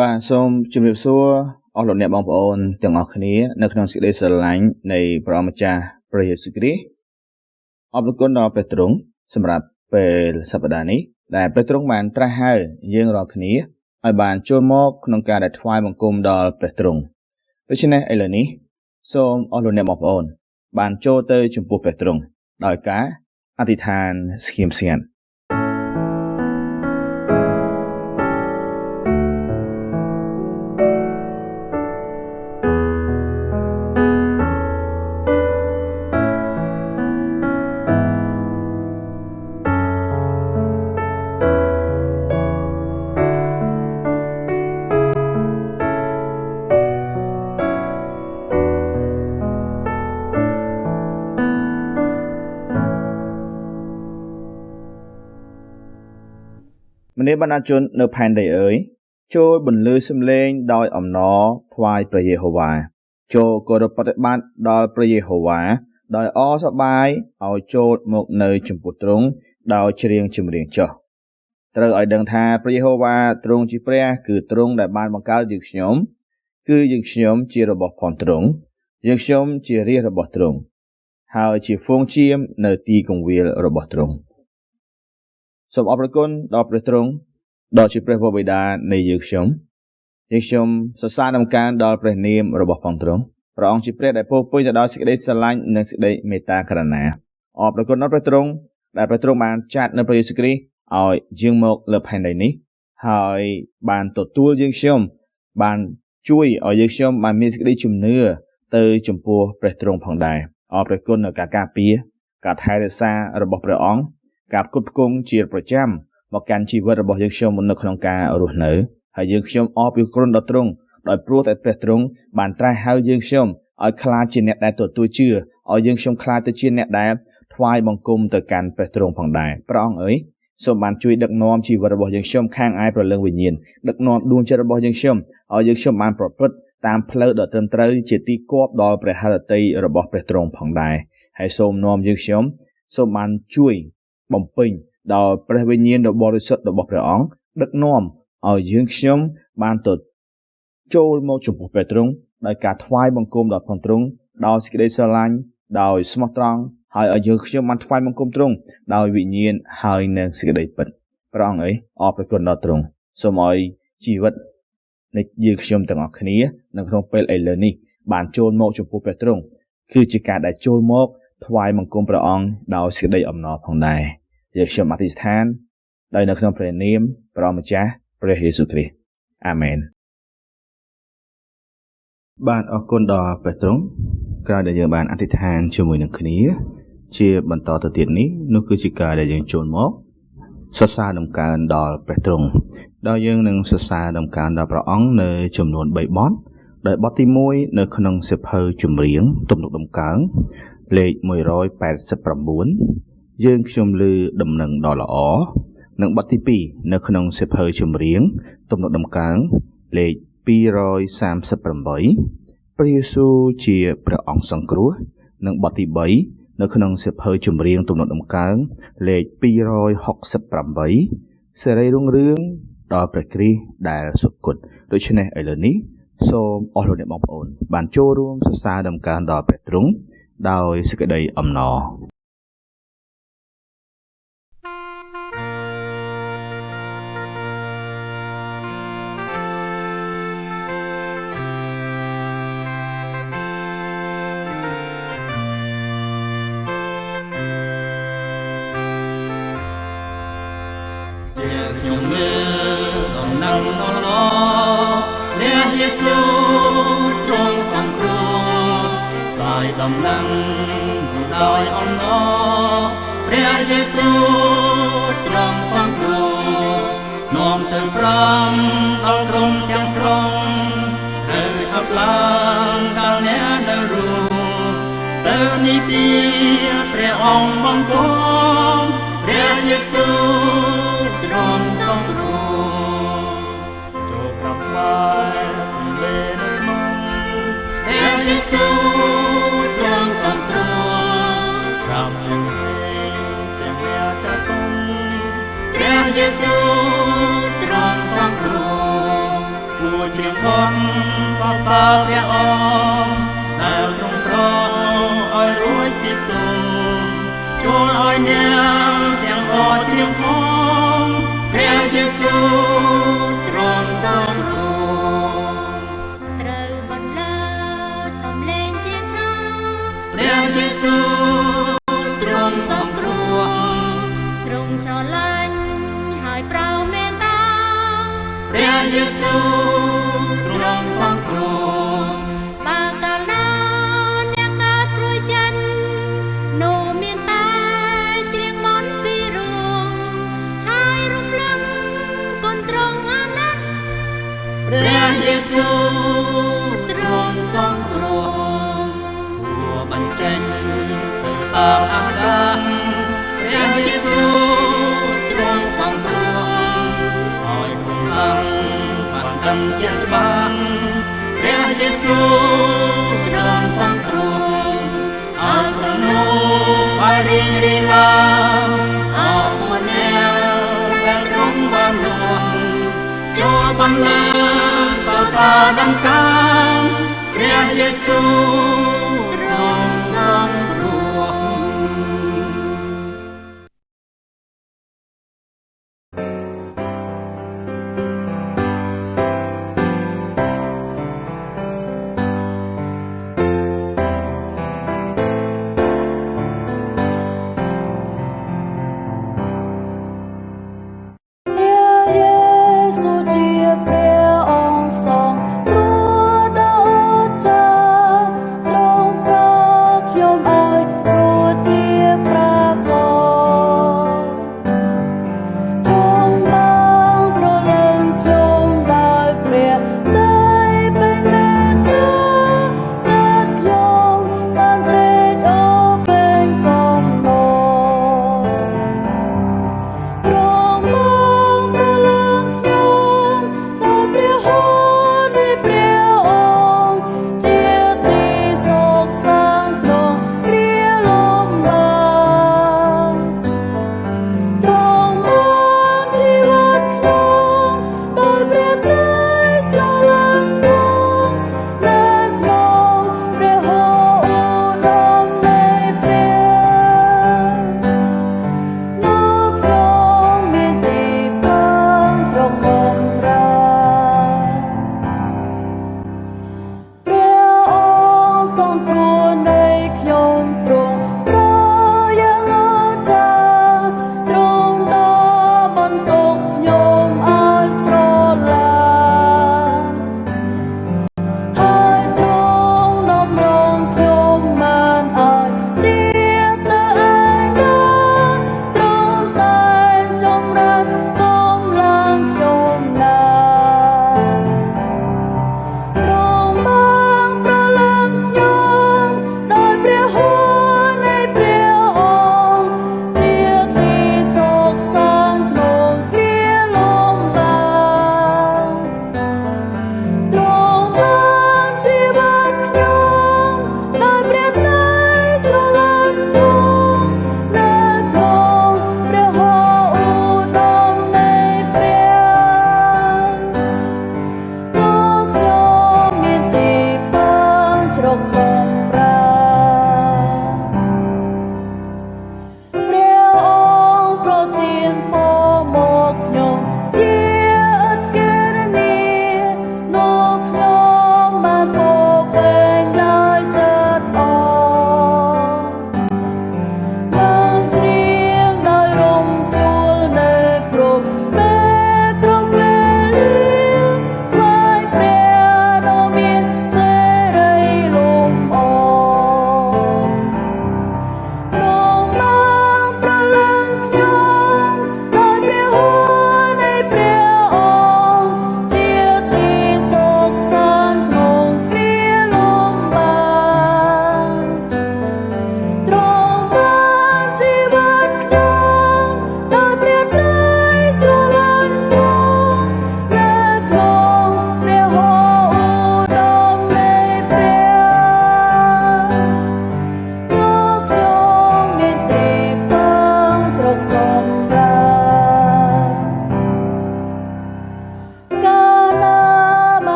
បាទសូមជម្រាបសួរអស់លោកអ្នកបងប្អូនទាំងអស់គ្នានៅក្នុងសេចក្តីស្រឡាញ់នៃព្រះម្ចាស់ព្រះយេស៊ូវគ្រីស្ទអរគុណដល់ព្រះទ្រង់សម្រាប់ពេលសប្តាហ៍នេះដែលព្រះទ្រង់បានត្រាស់ហៅយើងរាល់គ្នាឲ្យបានចូលមកក្នុងការដែលថ្វាយបង្គំដល់ព្រះទ្រង់ដូច្នេះឥឡូវនេះសូមអស់លោកអ្នកបងប្អូនបានចូលទៅចំពោះព្រះទ្រង់ដោយការអធិដ្ឋានស្ងៀមស្ងាត់ម្នាបណ្ដាជននៅផែនដីអើយចូលបន្លឺសំឡេងដោយអំណរថ្វាយព្រះយេហូវ៉ាចូលគោរពប្រតិបត្តិដល់ព្រះយេហូវ៉ាដោយអរសប្បាយឲ្យចូលមកនៅចំពោះទ្រង់ដោយច្រៀងចម្រៀងចុះត្រូវឲ្យដឹងថាព្រះយេហូវ៉ាទ្រង់ជាព្រះគឺទ្រង់ដែលបានបង្កើតយើងខ្ញុំគឺយើងខ្ញុំជារបស់ផងទ្រង់យើងខ្ញុំជារាជរបស់ទ្រង់ហើយជាហ្វូងជៀមនៅទីគង្វាលរបស់ទ្រង់សូមអរគុណដល់ព្រះទ្រង់ដ៏ជាព្រះបិតានៃយើងខ្ញុំសរសើរនំកើងដល់ព្រះនាមរបស់ផងទ្រង់ព្រះអង្គជាព្រះដែលពោរពេញទៅដោយសេចក្តីស្រឡាញ់និងសេចក្តីមេត្តាករុណាអរគុណដល់ព្រះទ្រង់ដែលព្រះទ្រង់បានចាត់នៅព្រះយេស៊ូវគ្រីស្ទឲ្យយាងមកលើផែនដីនេះហើយបានទទួលយើងខ្ញុំបានជួយឲ្យយើងខ្ញុំបានមានសេចក្តីជំនឿទៅចំពោះព្រះទ្រង់ផងដែរអរគុណដល់ការការពារការថែរក្សារបស់ព្រះអង្គការផ្គត់ផ្គង់ជាប្រចាំមកកាន់ជីវិតរបស់យើងខ្ញុំនៅក្នុងការរស់នៅហើយយើងខ្ញុំអរគុណដល់ទ្រង់ដោយព្រោះតែព្រះទ្រង់បានត្រាស់ហៅយើងខ្ញុំឲ្យក្លាយជាអ្នកដែលទទួលជឿឲ្យយើងខ្ញុំក្លាយទៅជាអ្នកដែលថ្វាយបង្គំទៅកាន់ព្រះទ្រង់ផងដែរព្រះអង្គអើយសូមបានជួយដឹកនាំជីវិតរបស់យើងខ្ញុំខាងឯព្រលឹងវិញ្ញាណដឹកនាំដួងចិត្តរបស់យើងខ្ញុំឲ្យយើងខ្ញុំបានប្រព្រឹត្តតាមផ្លូវដ៏ត្រឹមត្រូវជាទីគប់ដល់ព្រះハរតីរបស់ព្រះទ្រង់ផងដែរហើយសូមនាំយើងខ្ញុំសូមបានជួយបំពេញដោយព្រះវិញ្ញាណដ៏បរិសុទ្ធរបស់ព្រះអង្គដឹកនាំឲ្យយើងខ្ញុំបានទៅចូលមកចំពោះព្រះទ្រង់ដោយការថ្វាយបង្គំដល់ព្រះទ្រង់ដោយសេចក្តីស្រឡាញ់ដោយស្មោះត្រង់ហើយឲ្យយើងខ្ញុំបានថ្វាយបង្គំទ្រង់ដោយវិញ្ញាណហើយនឹងសេចក្តីពិតព្រះអង្គអើយអរគុណដល់ទ្រង់សូមឲ្យជីវិតនៃយើងខ្ញុំទាំងអស់គ្នានៅក្នុងពេលឥឡូវនេះបានចូលមកចំពោះព្រះទ្រង់គឺជាការដែលចូលមកថ្វាយបង្គំព្រះអង្គដោយសេចក្តីអំណរផងដែរយើងខ្ញុំអធិដ្ឋានដោយនៅក្នុងព្រះនាមព្រះម្ចាស់ព្រះយេស៊ូវគ្រីស្ទអាមែនបាទអរគុណដល់ព្រះទ្រង់ក្រោយដែលយើងបានអធិដ្ឋានជាមួយនឹងគ្នាជាបន្តទៅទៀតនេះនោះគឺជាការដែលយើងចូលមកសរសើរដំកើងដល់ព្រះទ្រង់ដោយយើងនឹងសរសើរដំកើងដល់ព្រះអង្គនៅចំនួន3បទដោយបទទី1នៅក្នុងសៀវភៅចម្រៀងទំនុកដំកើងលេខ189យើងខ្ញុំឮដំណឹងដ៏ល្អនិងបទទី2នៅក្នុងសៀវភៅចម្រៀងទំនុកដំកើងលេខ238ព្រះយេស៊ូវជាព្រះអង្គសង្គ្រោះនិងបទទី3នៅក្នុងសៀវភៅចម្រៀងទំនុកដំកើងលេខ268សេរីរុងរឿងដល់ព្រះគ្រីស្ទដែលសុគតដូច្នេះឥឡូវនេះសូមអស់លោកអ្នកបងប្អូនបានចូលរួមសរសើរដំកើងដល់ព្រះទ្រង់ដោយសេចក្តីអំណរខ្ញុំមើលដំណឹងដ៏ល្អព្រះយេស៊ូវទ្រង់សង្គ្រោះថ្វាយដំណឹងដោយអំណរព្រះយេស៊ូវទ្រង់សង្គ្រោះនាំទៅប្រំដល់ក្រុមទាំងស្រុងត្រូវចាប់ឡើងកាលអ្នកនៅរស់ទៅនិព្វានព្រះអង្គបង្គំព្រះយេស៊ូវទ្រង់សង្គ្រោះចូលក្រាបថ្វាយលេនៅក្នុងព្រះយេស៊ូវទ្រង់សង្គ្រោះក្រាបទាំងវាចាគុំព្រះយេស៊ូវទ្រង់សង្គ្រោះ ខន់សរសើរព្រះអង្គដែលទ្រង់ប្រោឲ្យរួចពីទុក្ខចូលឲ្យអ្នកទាំងអស់ជ្រាបផងព្រះយេស៊ូវទ្រង់សង្គ្រោះត្រូវបន្លឺសំឡេងជ្រៀងថាព្រះយេស៊ូវទ្រង់សង្គ្រោះទ្រង់ស្រឡាញ់ហើយប្រោសមេត្តាព្រះយេស៊ូវទ្រង់សង្គ្រោះបើកាលណាអ្នកកើតព្រួយចិត្តនោះមានតែជ្រៀងមន្តពីរួមហើយរំលឹកគុណទ្រង់អាណិតព្រះយេស៊ូវទ្រង់សង្គ្រោះគួរបញ្ចេញទៅតាមអាកាសព្រះយេស៊ូវទ្រង់សង្គ្រោះឲ្យទូសាំងបានដឹងជាច្បាស់ព្រះយេស៊ូវទ្រង់សង្គ្រោះឲ្យក្រុមនោះបានរីករាយឡើងអរគុណអ្នកដែលទ្រង់បានលួងចូលបន្លឺសរសើរដំកើងព្រះយេស៊ូវទ្រង់សង្គ្រោះ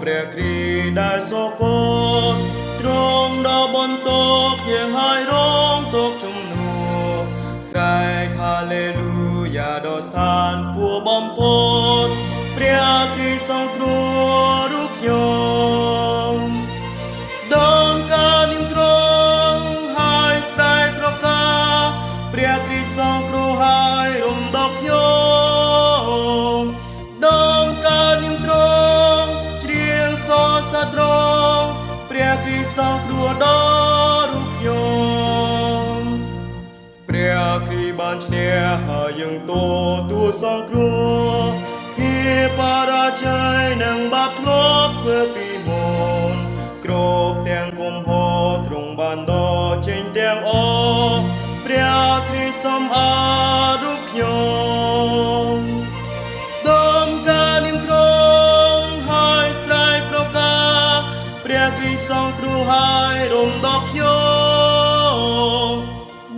ព្រះគ្រីដែលសកលទ្រង់ដល់បន្ទោយើងហើយរងទុកជំនួសស្រែកហាឡេលូយ៉ាដល់ស្ថានពួរបំផុតព្រះគ្រីស្ទសង្គ្រោះរូបខ្ញុំដើមការនាមទ្រង់ហើយស្រែកប្រកាសព្រះគ្រីស្ទសង្គ្រោះហើយរំដោះខ្ញុំដើមការនាមទ្រង់ច្រៀងសរសើរទ្រង់ព្រះគ្រីស្ទសង្គ្រោះដល់រូបខ្ញុំព្រះគ្រីស្ទបានឈ្នះហើយយើងទទួលសង្គ្រោះភាពបរាជ័យនឹងបាបធ្លាប់ធ្វើពីមុនគ្រប់ទាំងគុំហរទ្រង់បានដកចេញទាំងអស់ព្រះគ្រីស្ទសម្អាតរូបខ្ញុំដើមការនាមទ្រង់ហើយស្រែកប្រកាសព្រះគ្រីស្ទសង្គ្រោះហើយរំដោះខ្ញុំ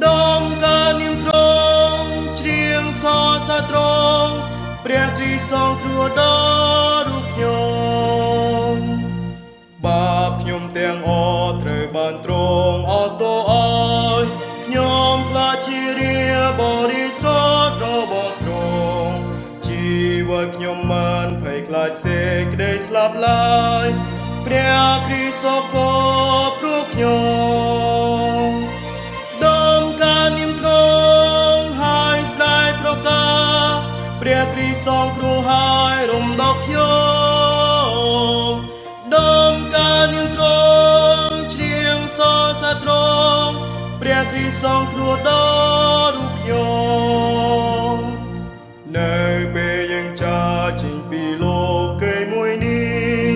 ដើមការនាមទ្រង់ច្រៀងសរសើរទ្រង់ព្រះគ្រីស្ទសង្គ្រោះដល់រូបខ្ញុំបាបខ្ញុំទាំងអស់ត្រូវបានទ្រង់អត់ទោសឲ្យខ្ញុំខ្លាចជារាបរិសុទ្ធរបស់ទ្រង់ជីវិតខ្ញុំមិនភ័យខ្លាចសេចក្តីស្លាប់ឡើយព្រះគ្រីស្ទសកលព្រោះខ្ញុំដើមការនាមទ្រង់ហើយស្រែកប្រកាសព្រះគ្រីស្ទសង្គ្រោះហើយរំដោះខ្ញុំដើមការនាមទ្រង់ច្រៀងសរសើរទ្រង់ព្រះគ្រីស្ទសង្គ្រោះដល់រូបខ្ញុំនៅពេលយើងចាចេញពីលោកីមួយនេះ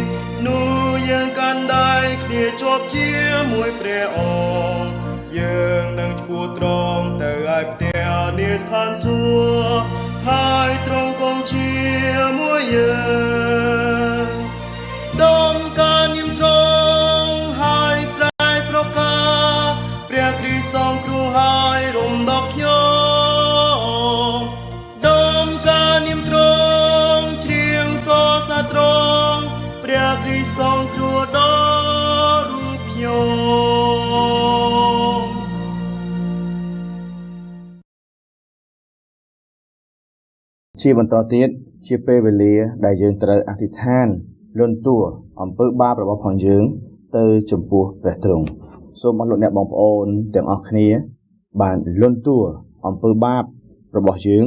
នោះយើងកាន់ដៃគ្នាជាប់ជាមួយព្រះអង្គយើងនឹងឈ្មោះត្រង់ទៅឯផ្ទះនាស្ថានសួគ៌ហើយទ្រង់គង់ជាមួយយើងដើមការនាមទ្រង់ហើយស្រែកប្រកាសព្រះគ្រីស្ទសង្គ្រោះហើយរំដោះខ្ញុំដើមការនាមទ្រង់ច្រៀងសរសើរទ្រង់ព្រះគ្រីស្ទសង្គ្រោះដល់រូបខ្ញុំជាបន្តទៀតជាពេលវេលាដែលយើងត្រូវអធិដ្ឋានលន់តួអំពើបាបរបស់ផងយើងទៅចំពោះព្រះទ្រង់សូមអរលោកអ្នកបងប្អូនទាំងអស់គ្នាបានលន់តួអំពើបាបរបស់យើង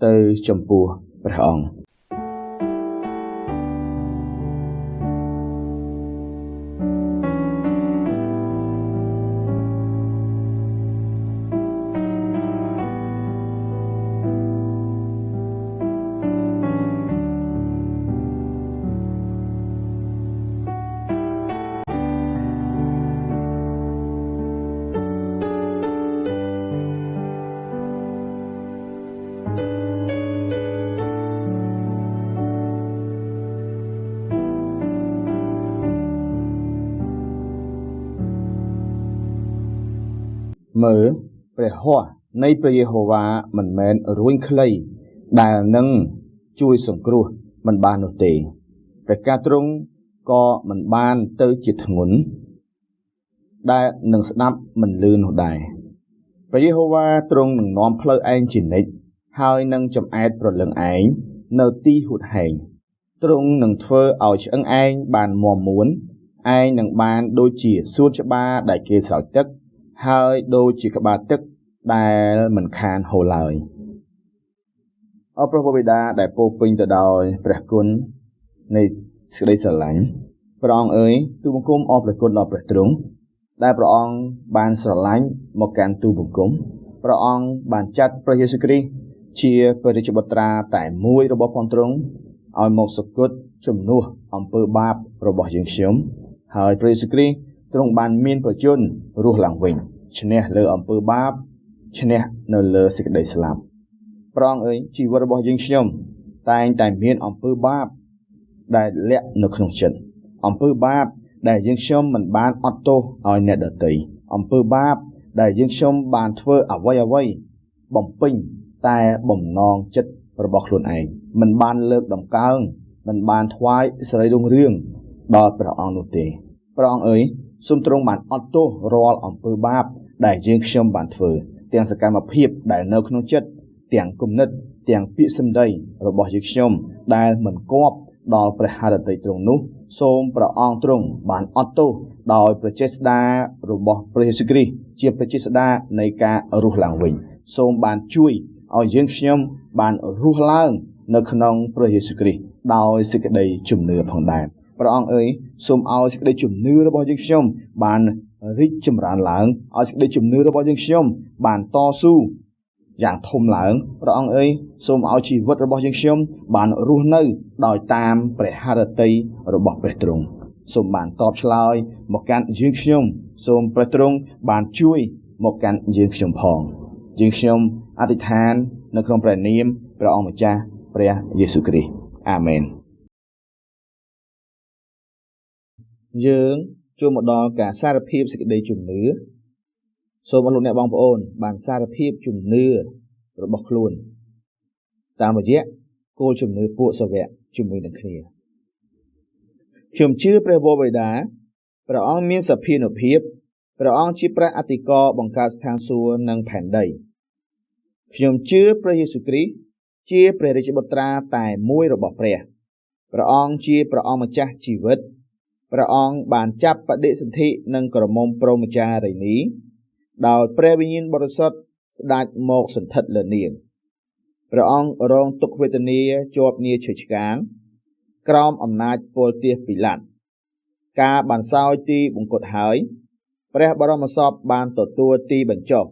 ទៅចំពោះព្រះអង្គ មើលព្រះហស្ថនៃព្រះយេហូវ៉ាមិនមែនរួញខ្លីដែលនឹងជួយសង្គ្រោះមិនបាននោះទេព្រះការទ្រង់ក៏មិនបានទៅជាធ្ងន់ដែលនឹងស្ដាប់មិនលឺនោះដែរព្រះយេហូវ៉ាទ្រង់នឹងនាំផ្លូវឯងជានិច្ចហើយនឹងចំអែតប្រលឹងឯងនៅទីហួតហែងទ្រង់នឹងធ្វើឲ្យឆ្អឹងឯងបានមាំមួនឯងនឹងបានដូចជាសួនច្បារដែលគេស្រោចទឹកហើយដូចជាក្បាលទឹកដែលមិនខានហូរឡើយអរព្រះបិតាដែលពោពេញទៅដោយព្រះគុណនៃសេចក្តីស្រឡាញ់ព្រះអង្គអើយទូលបង្គំអរព្រះគុណដល់ព្រះទ្រង់ដែលព្រះអង្គបានស្រឡាញ់មកកាន់ទូលបង្គំព្រះអង្គបានចាត់ព្រះយេស៊ូវគ្រីស្ទជាព្រះរាជបុត្រាតែមួយរបស់ផងទ្រង់ឲ្យមកសគត់ជំនួសអំពើបាបរបស់យើងខ្ញុំហើយព្រះយេស៊ូវគ្រីស្ទទ្រង់បានមានប្រជញ្ញរស់ឡើងវិញឈ្នះលើអំពើបាបឈ្នះនៅលើសេចក្តីស្លាប់ព្រះអង្គអើយជីវិតរបស់យើងខ្ញុំតែងតែមានអំពើបាបដែលលាក់នៅក្នុងចិត្តអំពើបាបដែលយើងខ្ញុំមិនបានអត់ទោសឲ្យអ្នកដទៃអំពើបាបដែលយើងខ្ញុំបានធ្វើអ្វីបំពេញតែបំណងចិត្តរបស់ខ្លួនឯងមិនបានលើកតម្កើងមិនបានថ្វាយសេរីរុងរឿង ដល់ព្រះអង្គនោះទេព្រះអង្គអើយសូមទ្រង់បានអត់ទោសរាល់អំពើបាបដែលយើងខ្ញុំបានធ្វើទាំងសកម្មភាពដែលនៅក្នុងចិត្តទាំងគំនិតទាំងពាក្យសម្ដីរបស់យើងខ្ញុំដែលមិនគប់ដល់ព្រះハរតីទ្រង់នោះសូមព្រះអង្គទ្រង់បានអត់ទោសដោយព្រះចេស្តារបស់ព្រះយេស៊ូវគ្រីស្ទជាព្រះចេស្តានៃការរស់ឡើងវិញសូមបានជួយឲ្យយើងខ្ញុំបានរស់ឡើងនៅក្នុងព្រះយេស៊ូវគ្រីស្ទដោយសេចក្តីជំនឿផងដែរព្រះអង្គអើយសូមឲ្យសេចក្តីជំនឿរបស់យើងខ្ញុំបានរីកចម្រើនឡើងឲ្យសេចក្តីជំនឿរបស់យើងខ្ញុំបានតស៊ូយ៉ាងធំឡើងព្រះអង្គអើយសូមឲ្យជីវិតរបស់យើងខ្ញុំបានរស់នៅដោយតាមព្រះハរតីរបស់ព្រះទ្រង់សូមបានតបឆ្លើយមកកាន់យើងខ្ញុំសូមព្រះទ្រង់បានជួយមកកាន់យើងខ្ញុំផងយើងខ្ញុំអធិដ្ឋាននៅក្នុងព្រះនាមព្រះអង្គម្ចាស់ព្រះយេស៊ូវគ្រីស្ទអាមែនយើងចូលមកដល់ការសារភាពសេចក្តីជំនឿសូមអរលោកអ្នកបងប្អូនបានសារភាពជំនឿរបស់ខ្លួនតាមរយៈគោលជំនឿពួកសាវកជាមួយនឹងគ្នាខ្ញុំជឿព្រះវរបិតាព្រះអង្គមានសភានុភាពព្រះអង្គជាព្រះអធិការបង្កើតស្ថានសួគ៌និងផែនដីខ្ញុំជឿព្រះយេស៊ូវគ្រីស្ទជាព្រះរាជបុត្រាតែមួយរបស់ព្រះព្រះអង្គជាព្រះអង្គម្ចាស់ជីវិតព្រះអង្គបានចាប់បដិសន្ធិនឹងក្រមុំព្រហ្មចារីនីដោយព្រះវិញ្ញាណបរិសុទ្ធស្ដេចមកសន្ធិដ្ឋលើនាងព្រះអង្គរងទុក្ខវេទនាជាប់ងារឈើឆ្កាងក្រោមអំណាចពលទាសពីឡាត់ការបានសោយទីបង្គត់ហើយព្រះបរមសពបានទទួលទីបញ្ចុះ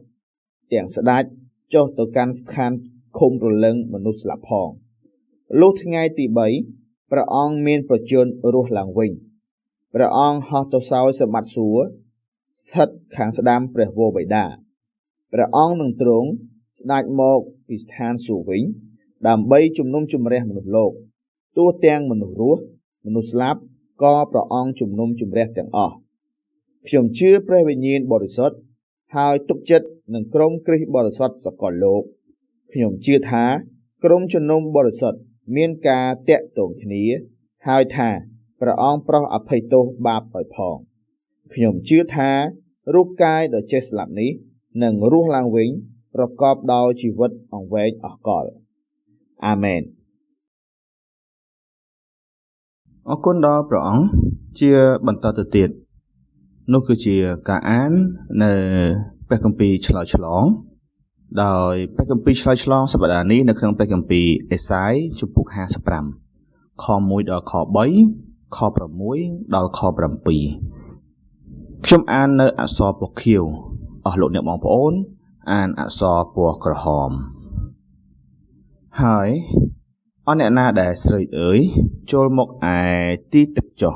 ទាំងស្ដេចចុះទៅកាន់ស្ថានឃុំរលឹងមនុស្សស្លាប់ផងលុះថ្ងៃទី3ព្រះអង្គមានប្រជញ្ញរស់ឡើងវិញព្រះអង្គហោះទៅសោយសម្បត្តិសួគ៌ស្ថិតខាងស្ដាំព្រះវរបិតាព្រះអង្គនឹងទ្រង់ស្ដេចមកពីស្ថានសួគ៌វិញដើម្បីជំនុំជម្រះមនុស្សលោកទោះទាំងមនុស្សរស់មនុស្សស្លាប់ក៏ព្រះអង្គជំនុំជម្រះទាំងអស់ខ្ញុំជឿព្រះវិញ្ញាណបរិសុទ្ធហើយទុកចិត្តនឹងក្រុមគ្រីស្ទបរិសុទ្ធសកលលោកខ្ញុំជឿថាក្រុមជំនុំបរិសុទ្ធមានការតាក់ទងគ្នាហើយថាព្រះអង្គប្រោសអភ័យទោសបាបឲ្យផងខ្ញុំជឿថារូបកាយដ៏ចេះស្លាប់នេះនឹងរស់ឡើងវិញប្រកបដោយជីវិតអង្វែងអស់កលអាមែនអរគុណដល់ព្រះអង្គជាបន្តទៅទៀតនោះគឺជាការអាននៅព្រះគម្ពីរឆ្លើយឆ្លងដោយព្រះគម្ពីរឆ្លើយឆ្លងសប្តាហ៍នេះនៅក្នុងព្រះគម្ពីរអេសាយជំពូក55ខ1ដល់ខ3ខ6ដល់ខ7ខ្ញុំអាននៅអក្សរពណ៌ខៀវអស់លោកអ្នកបងប្អូនអានអក្សរពណ៌ក្រហមហើយអស់អ្នកណាដែលស្រីអើយចូលមកឯទីទឹកចុះ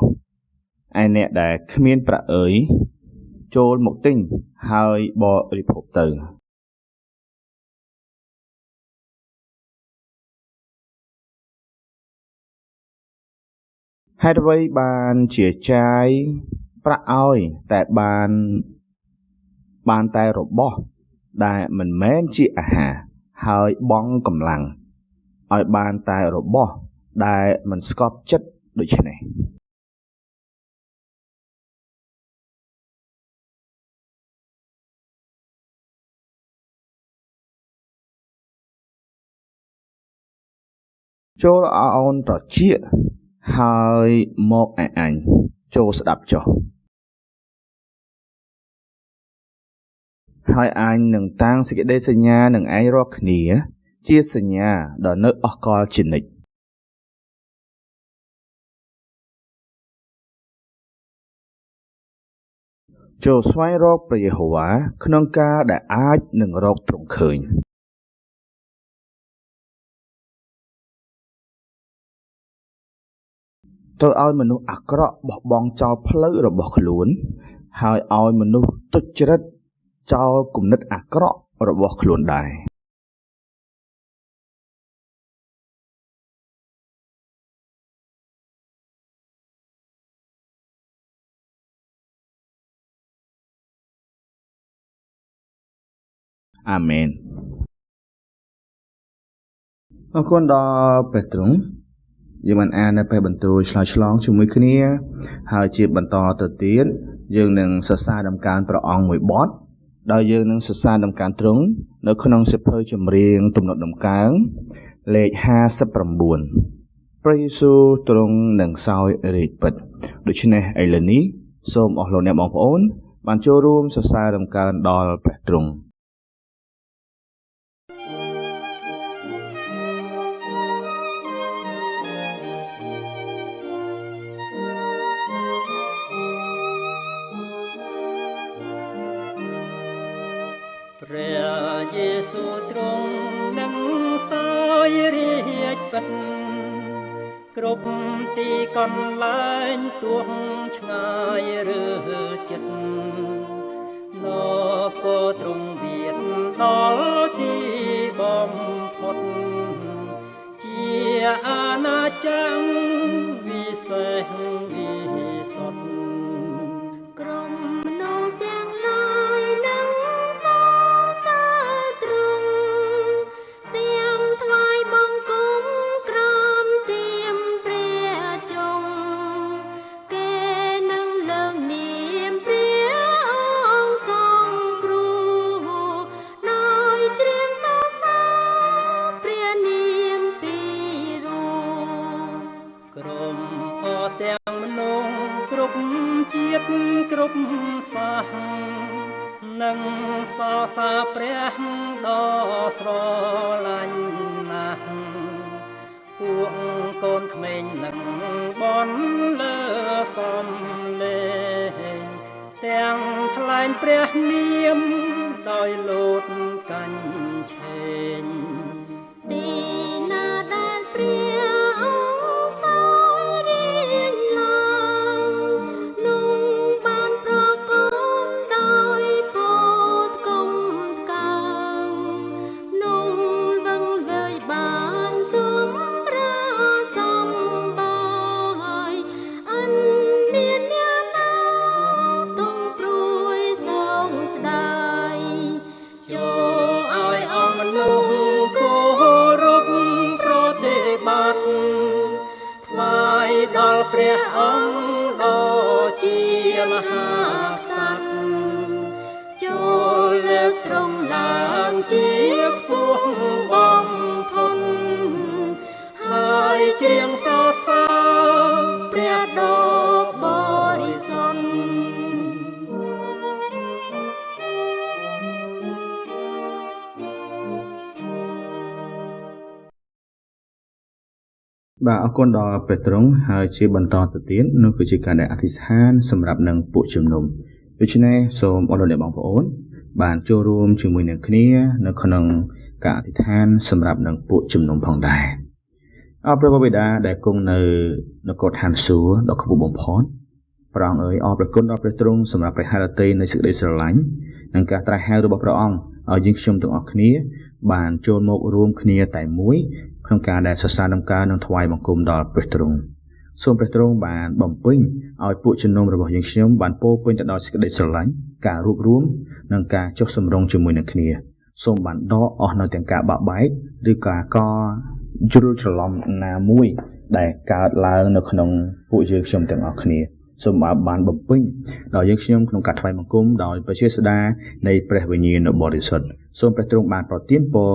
ឯអ្នកដែលគ្មានប្រាក់អើយចូលមកទិញហើយបរិភោគទៅហេតុអ្វីបានជាចាយប្រាក់ឲ្យតែបានតែរបស់ដែលមិនមែនជាអាហារហើយបង់កម្លាំងឲ្យបានតែរបស់ដែលមិនស្កប់ចិត្តដូច្នេះចូលអោនត្រចៀកហើយមកឯអញចូលស្ដាប់ចុះហើយអញនឹងតាំងសេចក្តីសញ្ញានឹងឯងរាល់គ្នាជាសញ្ញាដ៏នៅអស់កលជានិច្ចចូលស្វែងរកព្រះយេហូវ៉ាក្នុងការដែលអាចនឹងរកទ្រង់ឃើញត្រូវឲ្យមនុស្សអាក្រក់បោះបង់ចោលផ្លូវរបស់ខ្លួនហើយឲ្យមនុស្សទុច្ចរិតចោលគំនិតអាក្រក់របស់ខ្លួនដែរអាមែនអរគុណដល់ព្រះទ្រង់ យើងបានអាននៅពេលបន្ទូលឆ្លើយឆ្លងជាមួយគ្នាហើយជាបន្តទៅទៀតយើងនឹងសរសើរដំណើរព្រះអង្គមួយបទដោយយើងនឹងសរសើរដំណើរទ្រង់នៅក្នុងសៀវភៅចម្រៀងទំនុកដំណើរលេខ59ព្រះយេស៊ូវទ្រង់នឹងសោយរាជ្យពិតដូច្នេះឥឡូវនេះសូមអស់លោកអ្នកបងប្អូនបានចូលរួមសរសើរដំណើរដល់ព្រះទ្រង់ព្រះយេស៊ូវទ្រង់នឹងសោយរាជ្យពិតគ្រប់ទីកន្លែងទោះឆ្ងាយឬជិតនគរទ្រង់វិតដល់ទីបំផុតជាអាណាចក្រវិសេសវិសុទ្ធក្រុមមនុស្សទាំងឡាយនឹងសរសើរទ្រង់ទាំងថ្វាយបង្គំក្រំទៀមព្រះជង្ឃគេនឹងលើកនាមព្រះអង្គសង្គ្រោះដោយច្រៀងសរសើរព្រះនាមពីរោក្រុមអស់ទាំងមនុស្សគ្រប់ជាតិគ្រប់សាសនឹងសរសើរព្រះដ៏ស្រឡាញ់ណាស់ពួកកូនក្មេងនឹងបន់លើសំលេងទាំងថ្លែងព្រះនាមដោយលោតកាញ់ឆេងទីណាដែលព្រះអង្គសោយរាជ្យឡើងនោះបានប្រគំដោយពោលថ្កុំថ្កើងនោះវឹងវើយបានសម្រាប់សម្បាយអិនមានអ្នកណាទុំព្រួយសងស្ដាយចូលឲ្យអង្គមនុស្សគោរពប្រតិបត្តិថ្វាយដល់ព្រះអង្គដ៏ជាមហាក្សត្រចូលលើកទ្រង់ឡើងជាខ្ពស់បំផុតហើយច្រៀងសរសើរព្រះដ៏បរិសុទ្ធបាទអរគុណដល់ព្រះទ្រង់ហើយជាបន្តទៅទៀតនោះគឺជាការដែលអធិស្ឋានសម្រាប់នឹងពួកជំនុំដូច្នេះសូមអរលោកអ្នកបងប្អូនបានចូលរួមជាមួយនឹងគ្នានៅក្នុងការអធិស្ឋានសម្រាប់នឹងពួកជំនុំផងដែរអរព្រះបិតាដែលគង់នៅនគរឋានសួគ៌ដ៏ខ្ពស់បំផុតព្រះអង្គអើយអរព្រះគុណដល់ព្រះទ្រង់សម្រាប់ព្រះハរតីនៃសេចក្តីស្រឡាញ់និងការត្រាស់ហៅរបស់ព្រះអង្គឲ្យយើងខ្ញុំទាំងអស់គ្នាបានចូលមករួមគ្នាតែមួយក្នុងការដែលសរសើរដំណើរនិងថ្វាយបង្គំដល់ព្រះទ្រង់សូមព្រះទ្រង់បានបំពេញឲ្យពួកជំនុំរបស់យើងខ្ញុំបានពោរពេញទៅដោយសេចក្តីស្រឡាញ់ការរួបរួមនិងការចុះសម្រុងជាមួយនឹងគ្នាសូមបានដកអស់នៅទាំងការបាក់បែកឬការកជ្រុលច្រឡំណាមួយដែលកើតឡើងនៅក្នុងពួកយើងខ្ញុំទាំងអស់គ្នាសូមបានបំពេញដល់យើងខ្ញុំក្នុងការថ្វាយបង្គំដោយព្រះជាស្ដានៃព្រះវិញ្ញាណបរិសុទ្ធសូមព្រះទ្រង់បានប្រទានពរ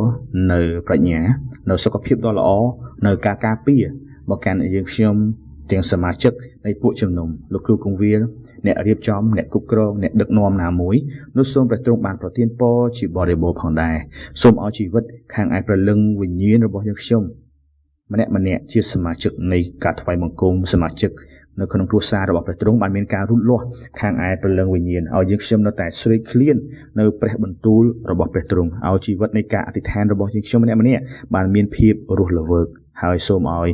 នៅប្រាជ្ញានៅសុខភាពដ៏ល្អនៅការការពារមកកាន់យើងខ្ញុំទាំងសមាជិកនៃពួកជំនុំលោកគ្រូគង្វាលអ្នករៀបចំអ្នកគ្រប់គ្រងអ្នកដឹកនាំណាមួយនោះសូមព្រះទ្រង់បានប្រទានពរជាបរិបូរណ៍ផងដែរសូមឲ្យជីវិតខាងឯព្រលឹងវិញ្ញាណរបស់យើងខ្ញុំម្នាក់ជាសមាជិកនៃការថ្វាយបង្គំសមាជិកនៅក្នុងគ្រួសាររបស់ព្រះទ្រង់បានមានការរូតលាស់ខាងឯព្រលឹងវិញ្ញាណឲ្យយើងខ្ញុំនៅតែស្រេកឃ្លាននៅព្រះបន្ទូលរបស់ព្រះទ្រង់ឲ្យជីវិតនៃការអធិដ្ឋានរបស់យើងខ្ញុំម្នាក់បានមានភាពរស់រវើកហើយសូមឲ្យ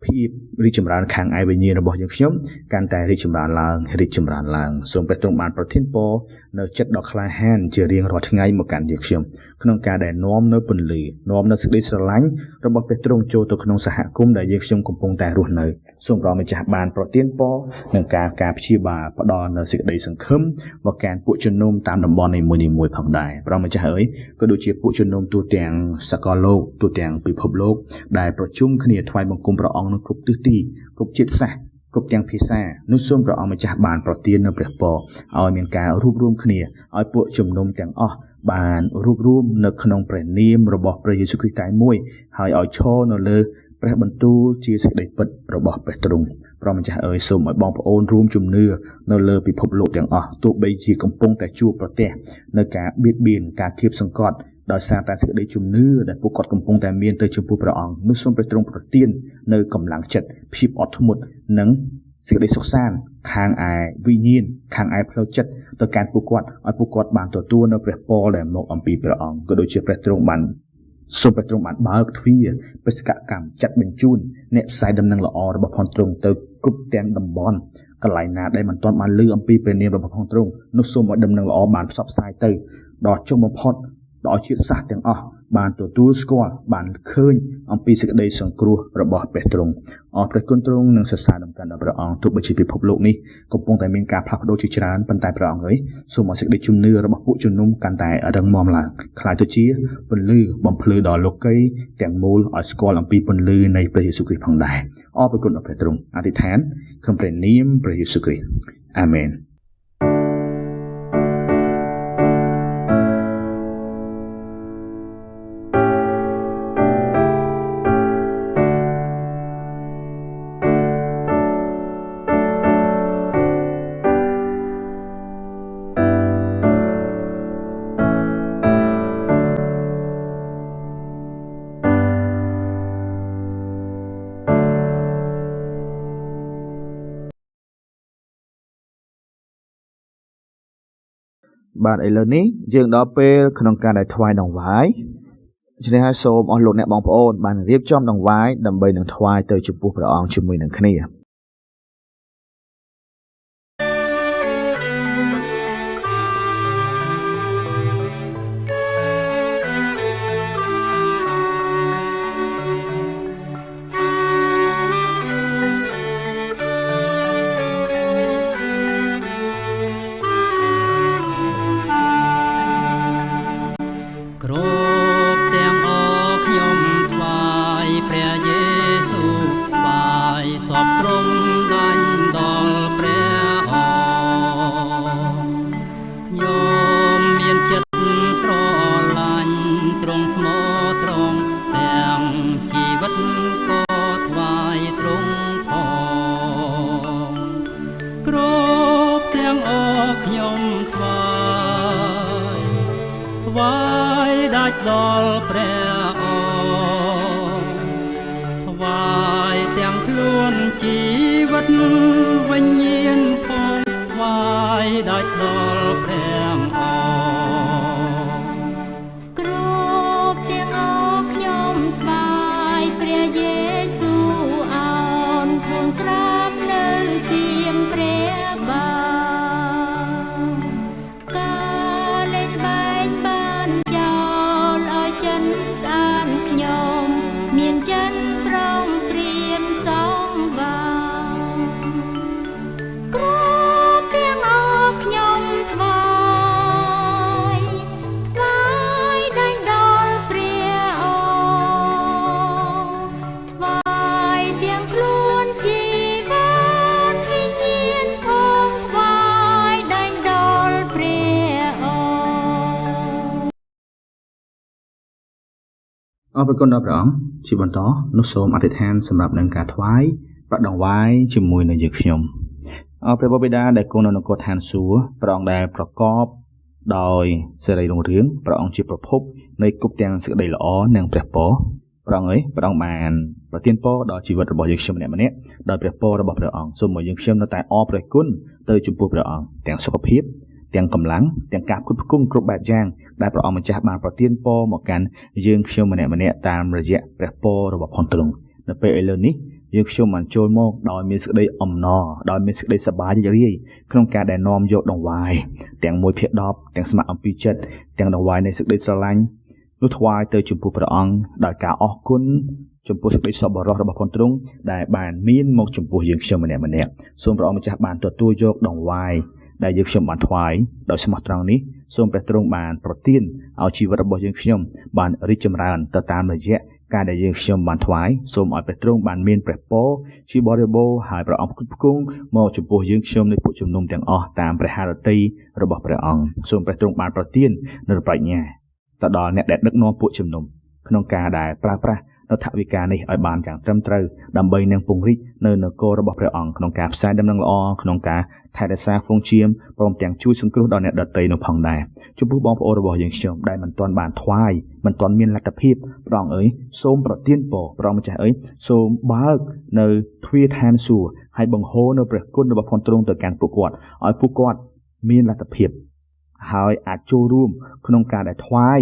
ភាពរីកចម្រើនខាងឯវិញ្ញាណរបស់យើងខ្ញុំកាន់តែរីកចម្រើនឡើងសូមព្រះទ្រង់បានប្រទានពរនៅចិត្តដ៏ក្លាហានជារៀងរាល់ថ្ងៃមកកាន់យើងខ្ញុំក្នុងការដែលនាំនៅពន្លឺនាំនៅសេចក្តីស្រឡាញ់របស់ព្រះទ្រង់ចូលទៅក្នុងសហគមន៍ដែលយើងខ្ញុំកំពុងតែរស់នៅសូមព្រះម្ចាស់បានប្រទានពរនឹងការព្យាបាលផ្ដល់នៅសេចក្តីសង្ឃឹមមកកាន់ពួកជំនុំតាមតំបន់នីមួយៗផងដែរព្រះម្ចាស់អើយក៏ដូចជាពួកជំនុំទូទាំងសកលលោកទូទាំងពិភពលោកដែលប្រជុំគ្នាថ្វាយបង្គំព្រះអង្គ នៅគ្រប់ទិសទីគ្រប់ជាតិសាសន៍គ្រប់ទាំងភាសានោះសូមព្រះអង្គម្ចាស់បានប្រទាននូវព្រះពរឲ្យមានការរួបរวมគ្នាឲ្យពួកជំនុំទាំងអស់បានរួបរวมនៅក្នុងព្រះនាមរបស់ព្រះយេស៊ូវគ្រីស្ទតែមួយហើយឲ្យឈរនៅលើព្រះបន្ទូលជាសេចក្តីពិតរបស់ព្រះទ្រង់ព្រះម្ចាស់អើយសូមឲ្យបងប្អូនរួមជំនឿនៅលើពិភពលោកទាំងអស់ទោះបីជាកំពុងតែជួបប្រទះនៅការបៀតបៀនការគៀបសង្កត់ដោយសារតែសេចក្តីជំនឿដែលពួកគាត់កំពុងតែមានទៅចំពោះព្រះអង្គនោះសូមព្រះទ្រង់ប្រទាននៅកម្លាំងចិត្តភាពអត់ធ្មត់និងសេចក្តីសុខសាន្តខាងឯវិញ្ញាណខាងឯផ្លូវចិត្តទៅកាន់ពួកគាត់ឲ្យពួកគាត់បានទទួលនៅព្រះពរដែលមកអំពីព្រះអង្គក៏ដូចជាព្រះទ្រង់បានសូមព្រះទ្រង់បានបើកទ្វារបេសកកម្មចាត់បញ្ជូនអ្នកផ្សាយដំណឹងល្អរបស់ផងទ្រង់ទៅគ្រប់ទាំងតំបន់កន្លែងណាដែលមិនទាន់បានឮអំពីព្រះនាមរបស់ផងទ្រង់នោះសូមឲ្យដំណឹងល្អបានផ្សព្វផ្សាយទៅដល់ចុងបំផុតដល់ជាតិសាសន៍ទាំងអស់បានទទួលស្គាល់បានឃើញអំពីសេចក្តីសង្គ្រោះរបស់ព្រះទ្រង់អរព្រះគុណទ្រង់និងសរសើរដំណើរដល់ព្រះអង្គទោះបីជាពិភពលោកនេះកំពុងតែមានការផ្លាស់ប្ដូរជាច្រើនប៉ុន្តែព្រះអង្គអើយសូមឲ្យសេចក្តីជំនឿរបស់ពួកជំនុំកាន់តែរឹងមាំឡើងខ្លាយទៅជាពន្លឺបំភ្លឺដល់លោកីទាំងមូលឲ្យស្គាល់អំពីពន្លឺនៃព្រះយេស៊ូវគ្រីស្ទផងដែរអរព្រះគុណដល់ព្រះទ្រង់អធិដ្ឋានក្នុងព្រះនាមព្រះយេស៊ូវគ្រីស្ទអាមែនបាទឥឡូវនេះយើងដល់ពេលក្នុងការដែលថ្វាយដង្វាយដូច្នេះហើយសូមអស់លោកអ្នកបងប្អូនបានរៀបចំដង្វាយដើម្បីនឹងថ្វាយទៅចំពោះព្រះអង្គជាមួយនឹងគ្នាដល់ព្រះអង្គថ្វាយទាំងខ្លួនជីវិតវិញ្ញាណផងថ្វាយដាច់ដល់ព្រះអង្គគ្រប់ទាំងអស់ខ្ញុំថ្វាយព្រះយេស៊ូវអោនខ្លួនក្រាបនៅទៀមព្រះបាទការលេងបែងបានចោលឲ្យចិនស្អាតខ្ញុំមានចិនប្រងព្រាមសងបាគ្រប់ទាំងអស់ខ្ញុំថ្វាយដាច់ដល់ព្រះអង្គថ្វាយទាំងខ្លួនជីវិតវិញ្ញាណផងថ្វាយដាច់ដល់ព្រះអង្គអរព្រគុណដល់ព្រះអង្គជាបន្តនោះសូមអធិដ្ឋានសម្រាប់នឹងការថ្វាយប្រាក់ដង្វាយជាមួយនឹងយើងខ្ញុំអរព្រះបិតាដែលគង់នៅនគរឋានសួគ៌ព្រះអង្គដែលប្រកបដោយសេរីរុងរឿងព្រះអង្គជាប្រភពនៃគ្រប់ទាំងសេចក្តីល្អនិងព្រះពរព្រះអង្គព្រះអង្គបានប្រទានពរដល់ជីវិតរបស់យើងខ្ញុំម្នាក់ៗដោយព្រះពររបស់ព្រះអង្គសូមឲ្យយើងខ្ញុំនៅតែអរព្រះគុណទៅចំពោះព្រះអង្គទាំងសុខភាពទាំងកម្លាំងទាំងការផ្គត់ផ្គង់គ្រប់បែបយ៉ាងដែលព្រះអង្គម្ចាស់បានប្រទានពរមកកាន់យើងខ្ញុំម្នាក់ៗតាមរយៈព្រះពររបស់ផងទ្រង់នៅពេលឥឡូវនេះយើងខ្ញុំបានចូលមកដោយមានសេចក្តីអំណរដោយមានសេចក្តីសប្បាយរីករាយក្នុងការដែលនាំយកដង្វាយទាំង1/10ទាំងស្ម័គ្រអំពីចិត្តទាំងដង្វាយនៃសេចក្តីស្រឡាញ់នោះថ្វាយទៅចំពោះព្រះអង្គដោយការអរគុណចំពោះសេចក្តីសប្បុរសរបស់ផងទ្រង់ដែលបានមានមកចំពោះយើងខ្ញុំម្នាក់ៗសូមព្រះអង្គម្ចាស់បានទទួលយកដង្វាយដែលយើងខ្ញុំបានថ្វាយដោយស្មោះត្រង់នេះសូមព្រះទ្រង់បានប្រទានឲ្យជីវិតរបស់យើងខ្ញុំបានរីកចម្រើនទៅតាមរយៈ ការដែលយើងខ្ញុំបានថ្វាយសូមឲ្យព្រះទ្រង់បានមានព្រះពរជាបរិបូរណ៍ហើយព្រះអង្គគ្រប់គង់មកចំពោះយើងខ្ញុំនៃពួកជំនុំទាំងអស់តាមព្រះハរតីរបស់ព្រះអង្គសូមព្រះទ្រង់បានប្រទាននូវប្រាជ្ញាទៅដល់អ្នកដែលដឹកនាំពួកជំនុំក្នុងការដែលប្រើប្រាស់នៅថវិកានេះឲ្យបានយ៉ាងត្រឹមត្រូវដើម្បីនឹងពង្រីកនៅនគររបស់ព្រះអង្គក្នុងការផ្សាយដំណឹងល្អក្នុងការថែរក្សាហ្វូងឈាមព្រមទាំងជួយសង្គ្រោះដល់អ្នកដទៃនោះផងដែរចំពោះបងប្អូនរបស់យើងខ្ញុំដែលមិនទាន់បានថ្វាយមិនទាន់មានលទ្ធភាពព្រះអង្គអើយសូមប្រទានពរព្រះអង្គម្ចាស់អើយសូមបើកនៅទ្វារឋានសួគ៌ហើយបង្ហូរនៅព្រះគុណរបស់ព្រះទ្រង់ទៅកាន់ពួកគាត់ឲ្យពួកគាត់មានលទ្ធភាពហើយអាចចូលរួមក្នុងការដែលថ្វាយ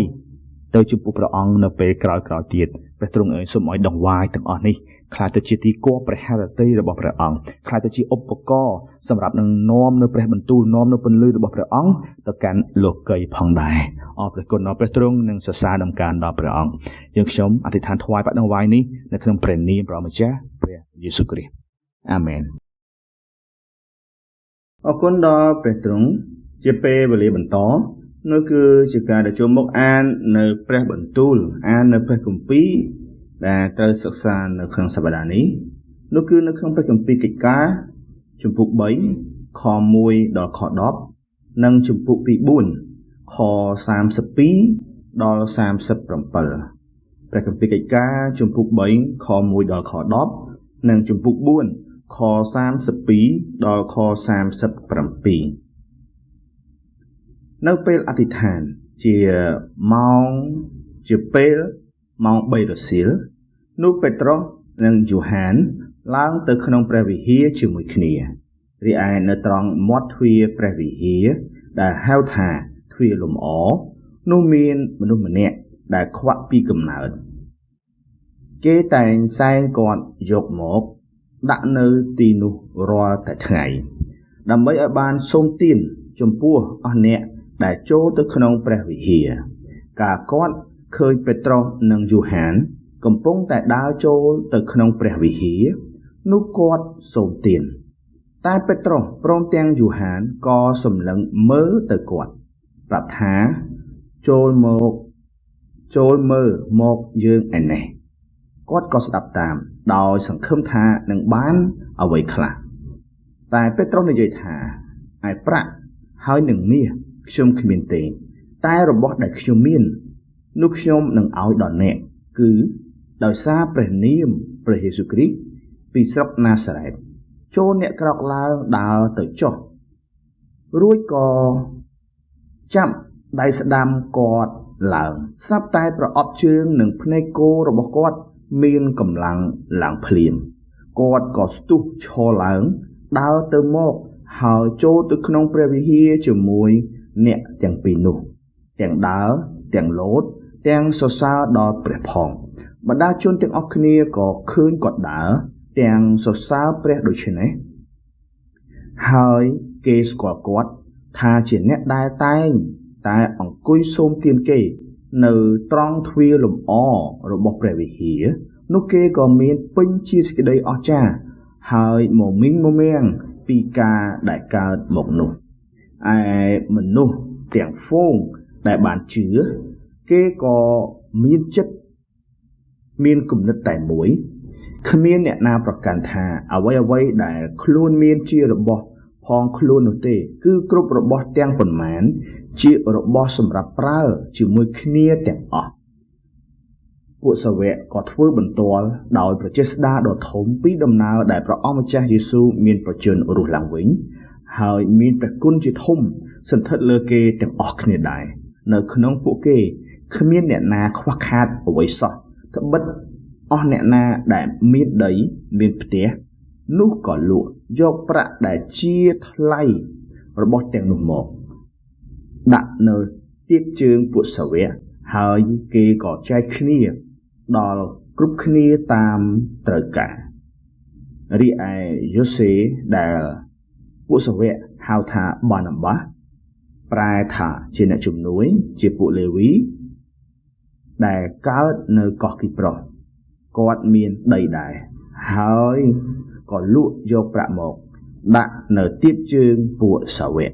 ទៅចំពោះព្រះអង្គនៅពេលក្រោយៗទៀតព្រះទ្រង់អើយសូមឲ្យដង្វាយទាំងអស់នេះខ្លាចទៅជាទីគប់ព្រះハរតីរបស់ព្រះអង្គខ្លាចទៅជាឧបករណ៍សម្រាប់នឹងនាំនៅព្រះបន្ទូលនាំនៅពន្លឺរបស់ព្រះអង្គទៅកាន់លោកីផងដែរអរព្រះគុណដល់ព្រះទ្រង់និងសរសើរដំណើរដល់ព្រះអង្គយើងខ្ញុំអធិដ្ឋានថ្វាយបដិវាយនេះនៅក្នុងព្រះនាមព្រះម្ចាស់ព្រះយេស៊ូវគ្រីស្ទអាមែនអរគុណដល់ព្រះទ្រង់ជាពេលវេលាបន្តនោះគឺជាការដែលចូលមកអាននៅព្រះបន្ទូលអាននៅព្រះគម្ពីរដែលត្រូវសិក្សានៅក្នុងសប្តាហ៍នេះនោះគឺនៅក្នុងព្រះគម្ពីរកិច្ចការជំពូក3ខ1ដល់ខ10និងជំពូកទី4ខ32ដល់37ព្រះគម្ពីរកិច្ចការជំពូក3ខ1ដល់ខ10និងជំពូក4ខ32ដល់ខ37នៅពេលអធិដ្ឋានជាពេលម៉ោង3រសៀលនោះពេត្រុសនិងយូហានឡើងទៅក្នុងព្រះវិហារជាមួយគ្នារីឯនៅត្រង់មាត់ទ្វារព្រះវិហារដែលហៅថាទ្វារលំអនោះមានមនុស្សម្នាក់ដែលខ្វាក់ពីកំណើតគេតែងសែងគាត់យកមកដាក់នៅទីនោះរាល់តែថ្ងៃដើម្បីឲ្យបានសូមទានចំពោះអស់អ្នកដែលចូលទៅក្នុងព្រះវិហារកាលគាត់ឃើញពេត្រុសនិងយូហានកំពុងតែដើរចូលទៅក្នុងព្រះវិហារនោះគាត់សូមទានតែពេត្រុសព្រមទាំងយូហានក៏សម្លឹងមើលទៅគាត់ប្រាប់ថាចូលមើលមកយើងឯនេះគាត់ក៏ស្ដាប់តាមដោយសង្ឃឹមថានឹងបានអ្វីខ្លះតែពេត្រុសនិយាយថាឯប្រាក់ហើយនឹងមាសខ្ញុំគ្មានទេតែរបស់ដែលខ្ញុំមាននោះខ្ញុំនឹងឲ្យដល់អ្នកគឺដោយសារព្រះនាមព្រះយេស៊ូវគ្រីស្ទពីស្រុកណាសារ៉េតចូលអ្នកក្រោកឡើងដើរទៅចុះរួចក៏ចាប់ដៃស្ដាំគាត់ឡើងស្រាប់តែប្រអប់ជើងនិងភ្នែកគោរបស់គាត់មានកម្លាំងឡើងភ្លាមគាត់ក៏ស្ទុះឈរឡើងដើរទៅមកហើយចូលទៅក្នុងព្រះវិហារជាមួយអ្នកទាំងពីរនោះទាំងដើរទាំងលោតទាំងសរសើរដល់ព្រះផងបណ្ដាជនទាំងអស់គ្នាក៏ឃើញគាត់ដើរទាំងសរសើរព្រះដូច្នេះហើយគេស្គាល់គាត់ថាជាអ្នកដែលតែងតែអង្គុយសូមទានគេនៅត្រង់ទ្វារលំអរបស់ព្រះវិហារនោះគេក៏មានពេញជាសេចក្តីអស្ចារ្យហើយមមាំងពីការដែលកើតមកនោះឯមនុស្សទាំងហ្វូងដែលបានជឿគេក៏មានចិត្តមានគំនិតតែមួយគ្មានអ្នកណាប្រកាន់ថាអ្វីដែលខ្លួនមានជារបស់ផងខ្លួននោះទេគឺគ្រប់របស់ទាំងប៉ុន្មានជារបស់សម្រាប់ប្រើជាមួយគ្នាទាំងអស់ពួកសាវកក៏ធ្វើបន្ទាល់ដោយប្រជាស្ដាដ៏ធំពីដំណើរដែលព្រះអង្គម្ចាស់យេស៊ូវមានប្រជញ្ញរស់ឡើងវិញហើយមានព្រះគុណជាធំសន្ធិដ្ឋលើគេទាំងអស់គ្នាដែរនៅក្នុងពួកគេគ្មានអ្នកណាខ្វះខាតអ្វីសោះត្បិតអស់អ្នកណាដែលមានដីមានផ្ទះនោះក៏លក់យកប្រាក់ដែលជាថ្លៃរបស់ទាំងនោះមកដាក់នៅទៀបជើងពួកសាវកហើយគេក៏ចែកគ្នាដល់គ្រប់គ្នាតាមត្រូវការរីឯយូសេដែលពួកសាវកហៅថាបាណាបាប្រែថាជាអ្នកជំនួយជាពួកលេវីដែលកើតនៅកោះគីប្រុសគាត់មានដីដែរហើយក៏លក់យកប្រាក់មកដាក់នៅទៀបជើងពួកសាវក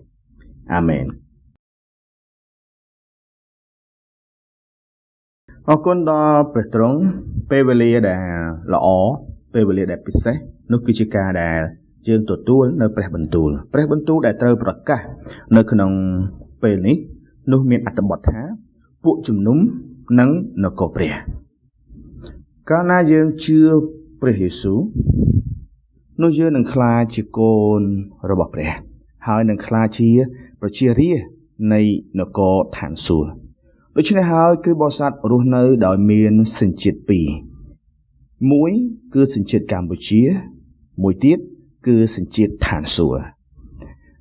អាមែន អរគុណដល់ព្រះទ្រង់ពេលវេលាដែលល្អពេលវេលាដែលពិសេសនោះគឺជាការដែលយើងទទួលនៅព្រះបន្ទូលដែលត្រូវប្រកាសនៅក្នុងពេលនេះនោះមានអត្ថបទថាពួកជំនុំនិងនគរព្រះកាលណាយើងជឿព្រះយេស៊ូវនោះយើងនឹងក្លាយជាកូនរបស់ព្រះហើយនឹងក្លាយជាប្រជារាស្ត្រនៃនគរឋានសួគ៌ដូច្នេះហើយគឺបរិស័ទរស់នៅដោយមានសញ្ជាតិពីរមួយគឺសញ្ជាតិកម្ពុជាមួយទៀតគឺសញ្ជាតិឋានសួគ៌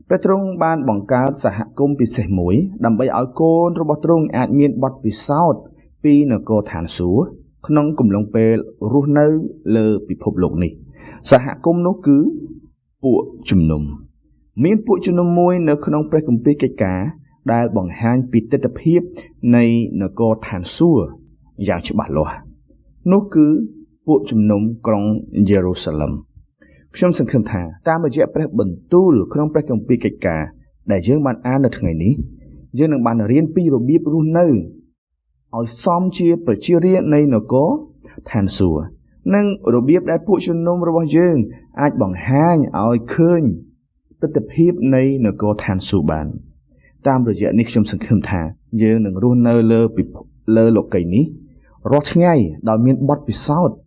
ព្រះទ្រង់បានបង្កើតសហគមន៍ពិសេសមួយដើម្បីឲ្យកូនរបស់ទ្រង់អាចមានបទពិសោធន៍ពីនគរឋានសួគ៌ក្នុងកំឡុងពេលរស់នៅលើពិភពលោកនេះសហគមន៍នោះគឺពួកជំនុំមានពួកជំនុំមួយនៅក្នុងព្រះគម្ពីរកិច្ចការដែលបង្ហាញពីទិដ្ឋភាពនៃនគរឋានសួគ៌យ៉ាងច្បាស់លាស់នោះគឺពួកជំនុំក្រុងយេរូសាឡឹមខ្ញុំសង្ឃឹមថាតាមរយៈព្រះបន្ទូលក្នុងព្រះគម្ពីរកិច្ចការដែលយើងបានអាននៅថ្ងៃនេះយើងនឹងបានរៀនពីរបៀបរស់នៅឲ្យសមជាប្រជារាស្ត្រនៃនគរឋានសួគ៌និងរបៀបដែលពួកជំនុំរបស់យើងអាចបង្ហាញឲ្យឃើញទិដ្ឋភាពនៃនគរឋានសួគ៌បានតាមរយៈនេះខ្ញុំសង្ឃឹមថាយើងនឹងរស់នៅលើលោកីយ៍នេះរាល់ថ្ងៃដោយមានបទពិសោធន៍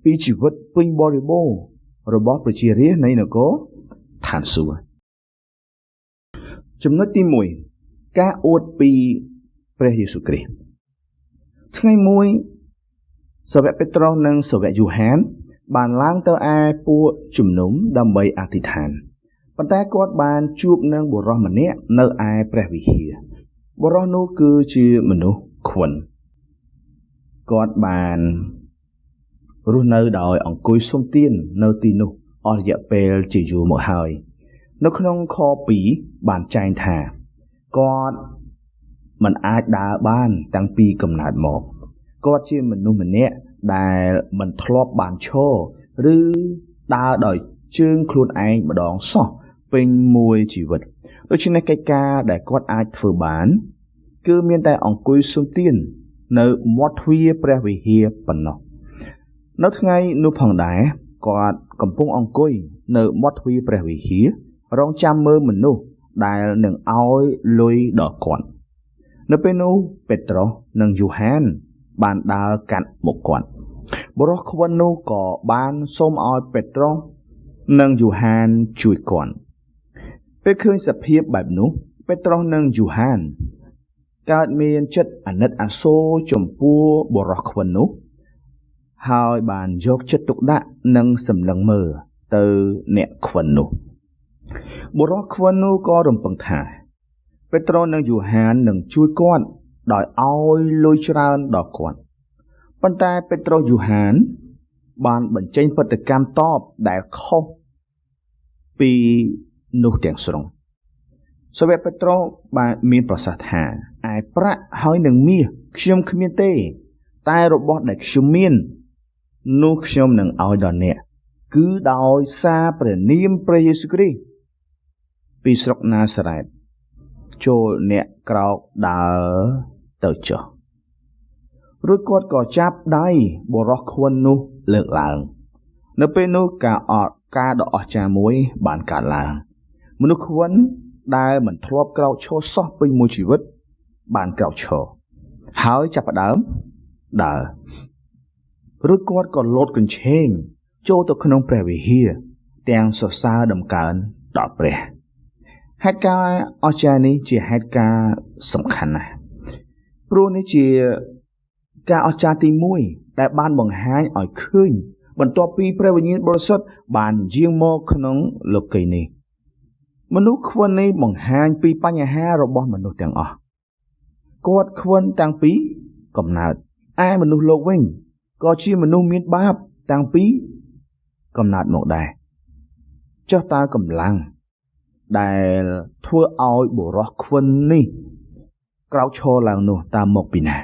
ពីជីវិតពេញបរិបូរណ៍របស់ប្រជារាស្ត្រនៃនគរឋានសួគ៌ចំណុចទី1ការអួតពីព្រះយេស៊ូវគ្រីស្ទថ្ងៃមួយសាវកពេត្រុសនិងសាវកយូហានបានឡើងទៅឯពួកជំនុំដើម្បីអធិដ្ឋានប៉ុន្តែគាត់បានជួបនឹងបុរសម្នាក់នៅឯព្រះវិហារបុរសនោះគឺជាមនុស្សខ្វិនគាត់បានរស់នៅដោយអង្គុយសុំទាននៅទីនោះអស់រយៈពេលជាយូរមកហើយនៅក្នុងខ2បានចែងថាគាត់មិនអាចដើរបានតាំងពីកំណើតមកគាត់ជាមនុស្សម្នាក់ដែលមិនធ្លាប់បានឈរឬដើរដោយជើងខ្លួនឯងម្ដងសោះពេញមួយជីវិតដូច្នេះកិច្ចការដែលគាត់អាចធ្វើបានគឺមានតែអង្គុយសុំទាននៅមាត់ទ្វារព្រះវិហារប៉ុណ្ណោះនៅថ្ងៃនោះផងដែរគាត់កំពុងអង្គុយនៅមាត់ទ្វារព្រះវិហាររងចាំមើលមនុស្សដែលនឹងឲ្យលុយដល់គាត់នៅពេលនោះពេត្រុសនិងយូហានបានដើរកាត់មុខគាត់បុរសខ្វិននោះក៏បានសូមឲ្យពេត្រុសនិងយូហានជួយគាត់ពេលឃើញសភាពបែបនោះពេត្រុសនិងយូហានកើតមានចិត្តអាណិតអាសូរចំពោះបុរសខ្វិននោះហើយបានយកចិត្តទុកដាក់និងសម្លឹងមើលទៅអ្នកខ្វិននោះបុរសខ្វិននោះក៏រំពឹងថាពេត្រុសនិងយូហាននឹងជួយគាត់ដោយឲ្យលុយច្រើនដល់គាត់ប៉ុន្តែពេត្រុសយូហានបានបញ្ចេញប្រតិកម្មតបដែលខុសពីនោះទាំងស្រុងសាវកពេត្រុសបានមានប្រសាសន៍ថាឯប្រាក់ហើយនឹងមាសខ្ញុំគ្មានទេតែរបស់ដែលខ្ញុំមាននោះខ្ញុំនឹងឲ្យដល់អ្នកគឺដោយសារព្រះនាមព្រះយេស៊ូវគ្រីស្ទពីស្រុកណាសារ៉េតចូលអ្នកក្រោកដើរទៅចុះរួចគាត់ក៏ចាប់ដៃបុរសខ្វិននោះលើកឡើងនៅពេលនោះការដ៏អស្ចារ្យមួយបានកើតឡើងមនុស្សខ្វិនដែលមិនធ្លាប់ក្រោកឈរសោះពេញមួយជីវិតបានក្រោកឈរហើយចាប់ផ្ដើមដើររួចគាត់ក៏លោតកញ្ឆេងចូលទៅក្នុងព្រះវិហារទាំងសរសើរដំកើងដល់ព្រះហេតុការណ៍អស្ចារ្យនេះជាហេតុការណ៍សំខាន់ណាស់ព្រោះនេះជាការអស្ចារ្យទី1ដែលបានបង្ហាញឲ្យឃើញបន្ទាប់ពីព្រះវិញ្ញាណបរិសុទ្ធបានយាងមកក្នុងលោកីយ៍នេះមនុស្សខ្វិននេះបង្ហាញពីបញ្ហារបស់មនុស្សទាំងអស់គាត់ខ្វិនតាំងពីកំណើតឯមនុស្សលោកវិញក៏ជាមនុស្សមានបាបតាំងពីកំណើតមកដែរចុះតើកម្លាំងដែលធ្វើឲ្យបុរសខ្វិននេះក្រោកឈរឡើងនោះតើមកពីណា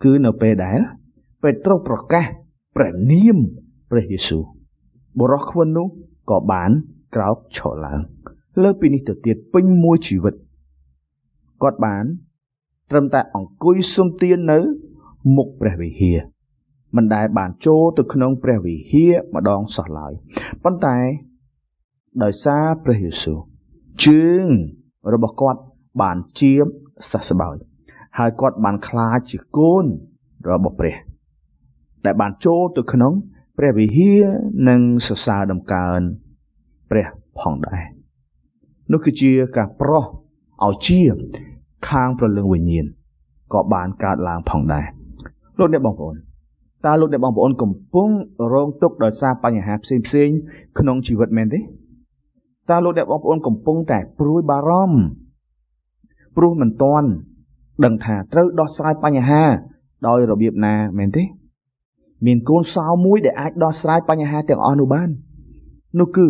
គឺនៅពេលដែលពេត្រុសប្រកាសព្រះនាមព្រះយេស៊ូវបុរសខ្វិននោះក៏បានក្រោកឈរឡើងលើពីនេះទៅទៀតពេញមួយជីវិតគាត់បាន ត្រឹមតែអង្គុយសុំទាននៅមុខព្រះវិហារមិនដែលបានចូលទៅក្នុងព្រះវិហារម្ដងសោះឡើយប៉ុន្តែដោយសារព្រះយេស៊ូវជើងរបស់គាត់បានជាសះស្បើយហើយគាត់បានក្លាយជាកូនរបស់ព្រះដែលបានចូលទៅក្នុងព្រះវិហារនិងសរសើរដំកើងព្រះផងដែរនោះគឺជាការប្រោះឲ្យជាខាងព្រលឹងវិញ្ញាណក៏បានកើតឡើងផងដែរលោកអ្នកបងប្អូនតើលោកអ្នកបងប្អូនកំពុងរងទុក្ខដោយសារបញ្ហាផ្សេងៗក្នុងជីវិតមែនទេតើលោកអ្នកបងប្អូនកំពុងតែព្រួយបារម្ភព្រោះមិនទាន់ដឹងថាត្រូវដោះស្រាយបញ្ហាដោយរបៀបណាមែនទេមានកូនសោមួយដែលអាចដោះស្រាយបញ្ហាទាំងអស់នោះបាននោះគឺ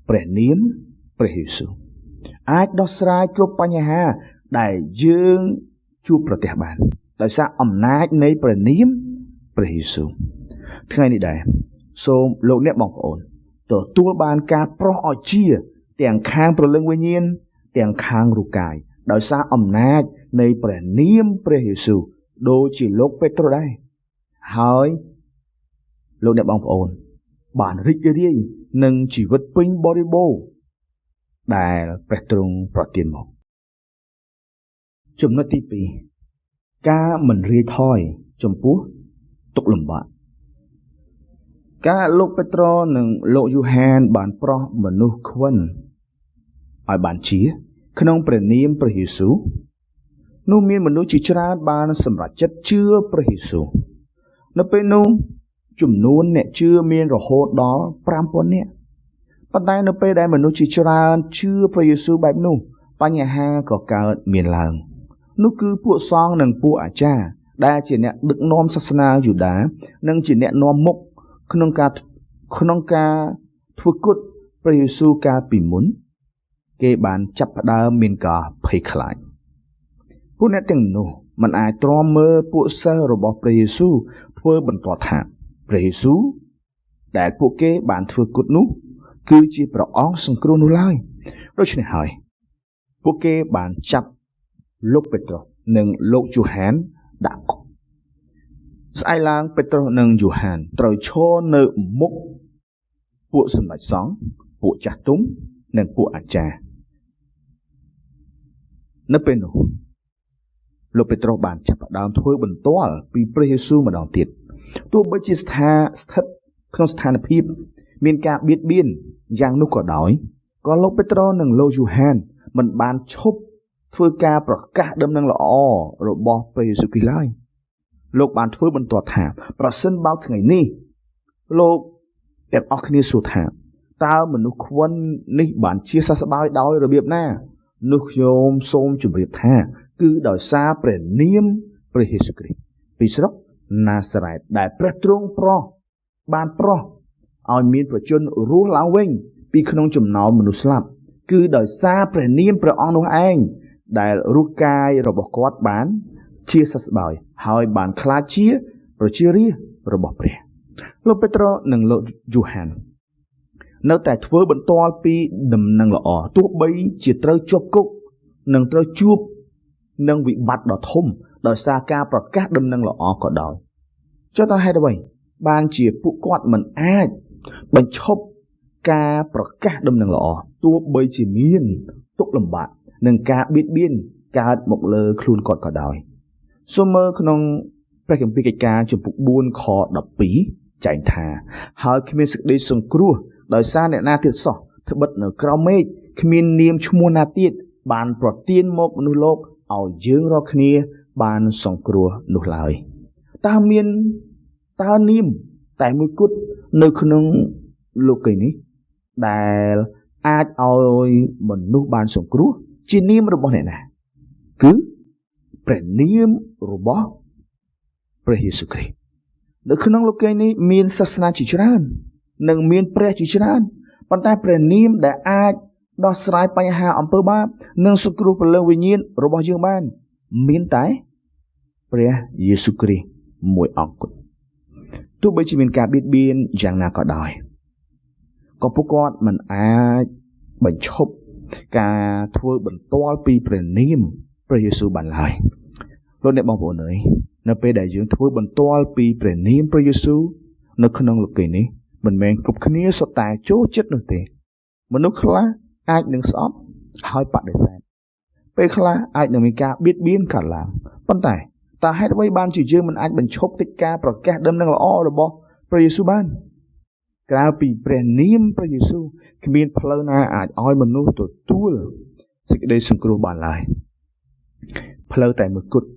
ព្រះនាមព្រះយេស៊ូវអាចដោះស្រាយគ្រប់បញ្ហាដែលយើងជួបប្រទះបានដោយសារអំណាចនៃព្រះនាមព្រះយេស៊ូវថ្ងៃនេះដែរសូមលោកអ្នកបងប្អូនទទួលបានការប្រោះឲ្យជាទាំងខាងព្រលឹងវិញ្ញាណទាំងខាងរូបកាយដោយសារអំណាចនៃព្រះនាមព្រះយេស៊ូវដូចជាលោកពេត្រុសដែរហើយលោកអ្នកបងប្អូនបានរីករាយនឹងជីវិតពេញបរិបូរណ៍ដែលព្រះទ្រង់ប្រទានមកចំណុចទី2ការមិនរាយថយចំពោះទុក្ខលំបាកការលោកពេត្រុសនិងលោកយូហានបានប្រោះមនុស្សខ្វិនឲ្យបានជាក្នុងព្រះនាមព្រះយេស៊ូវនោះមានមនុស្សជាច្រើនបានសម្រេចចិត្តជឿព្រះយេស៊ូវនៅពេលនោះចំនួនអ្នកជឿមានរហូតដល់ 5,000 នាក់ប៉ុន្តែនៅពេលដែលមនុស្សជាច្រើនជឿព្រះយេស៊ូវបែបនោះបញ្ហាក៏កើតមានឡើងនោះគឺពួកសង្ឃនិងពួកអាចារ្យដែលជាអ្នកដឹកនាំសាសនាយូដានិងជាអ្នកនាំមុខក្នុងការធ្វើគុតព្រះយេស៊ូវកាលពីមុនគេបានចាប់ផ្ដើមមានការភ័យខ្លាចពួកអ្នកទាំងនោះមិនអាចទ្រាំមើលពួកសិស្សរបស់ព្រះយេស៊ូវធ្វើបន្ទាល់ថាព្រះយេស៊ូវដែលពួកគេបានធ្វើគុតនោះគឺជាព្រះអង្គសង្គ្រោះនោះឡើយដូច្នេះហើយពួកគេបានចាប់លោកពេត្រុសនិងលោកយូហានដាក់គុកស្អែកឡើងពេត្រុសនិងយូហានត្រូវឈរនៅមុខពួកសម្ដេចសង្ឃពួកចាស់ទុំនិងពួកអាចារ្យនៅពេលនោះលោកពេត្រុសបានចាប់ផ្ដើមធ្វើបន្ទាល់ពីព្រះយេស៊ូវម្ដងទៀតទោះបីជាស្ថិតក្នុងស្ថានភាពមានការបៀតបៀនយ៉ាងនោះក៏ដោយក៏លោកពេត្រុសនិងលោកយូហានមិនបានឈប់ធ្វើការប្រកាសដំណឹងល្អរបស់ព្រះយេស៊ូវគ្រីស្ទឡើយលោកបានធ្វើបន្ទាល់ថាប្រសិនបើថ្ងៃនេះលោកទាំងអស់គ្នាសួរថាតើមនុស្សខ្វិននេះបានជាសះស្បើយដោយរបៀបណានោះខ្ញុំសូមជម្រាបថាគឺដោយសារព្រះនាមព្រះយេស៊ូវគ្រីស្ទពីស្រុកណាសារ៉េតដែលព្រះទ្រង់បានប្រោះឲ្យមានប្រជញ្ញរស់ឡើងវិញពីក្នុងចំណោមមនុស្សស្លាប់គឺដោយសារព្រះនាមព្រះអង្គនោះឯងដែលរូបកាយរបស់គាត់បានជាសះស្បើយហើយបានក្លាយជាប្រជារាស្ត្ររបស់ព្រះលោកពេត្រុសនិងលោកយូហាននៅតែធ្វើបន្ទាល់ពីដំណឹងល្អទោះបីជាត្រូវជាប់គុកនិងត្រូវជួបនឹងវិបត្តិដ៏ធំដោយសារការប្រកាសដំណឹងល្អក៏ដោយចុះតើហេតុអ្វីបានជាពួកគាត់មិនអាចបញ្ឈប់ការប្រកាសដំណឹងល្អទោះបីជាមានទុក្ខលំបាកនិងការបៀតបៀនកើតមកលើខ្លួនគាត់ក៏ដោយសូមមើលក្នុងព្រះគម្ពីរកិច្ចការជំពូក4ខ12ចែងថាហើយគ្មានសេចក្តីសង្គ្រោះដោយសារអ្នកណាទៀតសោះត្បិតនៅក្រោមមេឃគ្មាននាមឈ្មោះណាទៀតបានប្រទានមកមនុស្សលោកឲ្យយើងរាល់គ្នាបានសង្គ្រោះនោះឡើយតើនាមតែមួយគត់នៅក្នុងលោកីនេះដែលអាចឲ្យមនុស្សបានសង្គ្រោះជានាមរបស់អ្នកណាគឺព្រះនាមរបស់ព្រះយេស៊ូវគ្រីស្ទនៅក្នុងលោកីនេះមានសាសនាជាច្រើននិងមានព្រះជាច្រើនប៉ុន្តែព្រះនាមដែលអាចដោះស្រាយបញ្ហាអំពើបាបនិងសង្គ្រោះព្រលឹងវិញ្ញាណរបស់យើងបានមានតែព្រះយេស៊ូវគ្រីស្ទមួយអង្គគត់ទោះបីជាមានការបៀតបៀនយ៉ាងណាក៏ដោយក៏ពួកគាត់មិនអាចបញ្ឈប់ការធ្វើបន្ទាល់ពីព្រះនាមព្រះយេស៊ូវបានឡើយ លោកអ្នកបងប្អូនអើយនៅពេលដែលយើងធ្វើបន្ទាល់ពីព្រះនាមព្រះយេស៊ូវនៅក្នុងលោកីនេះមិនមែនគ្រប់គ្នាសុទ្ធតែចូលចិត្តនោះទេមនុស្សខ្លះអាចនឹងស្អប់ហើយបដិសេធពេលខ្លះអាចនឹងមានការបៀតបៀនកើតឡើងប៉ុន្តែតើហេតុអ្វីបានជាយើងមិនអាចបញ្ឈប់កិច្ចការប្រកាសដំណឹងល្អរបស់ព្រះយេស៊ូវបានក្រៅពីព្រះនាមព្រះយេស៊ូវគ្មានផ្លូវណាអាចឲ្យមនុស្សទទួលសេចក្តីសង្គ្រោះបានឡើយផ្លូវតែមួយគត់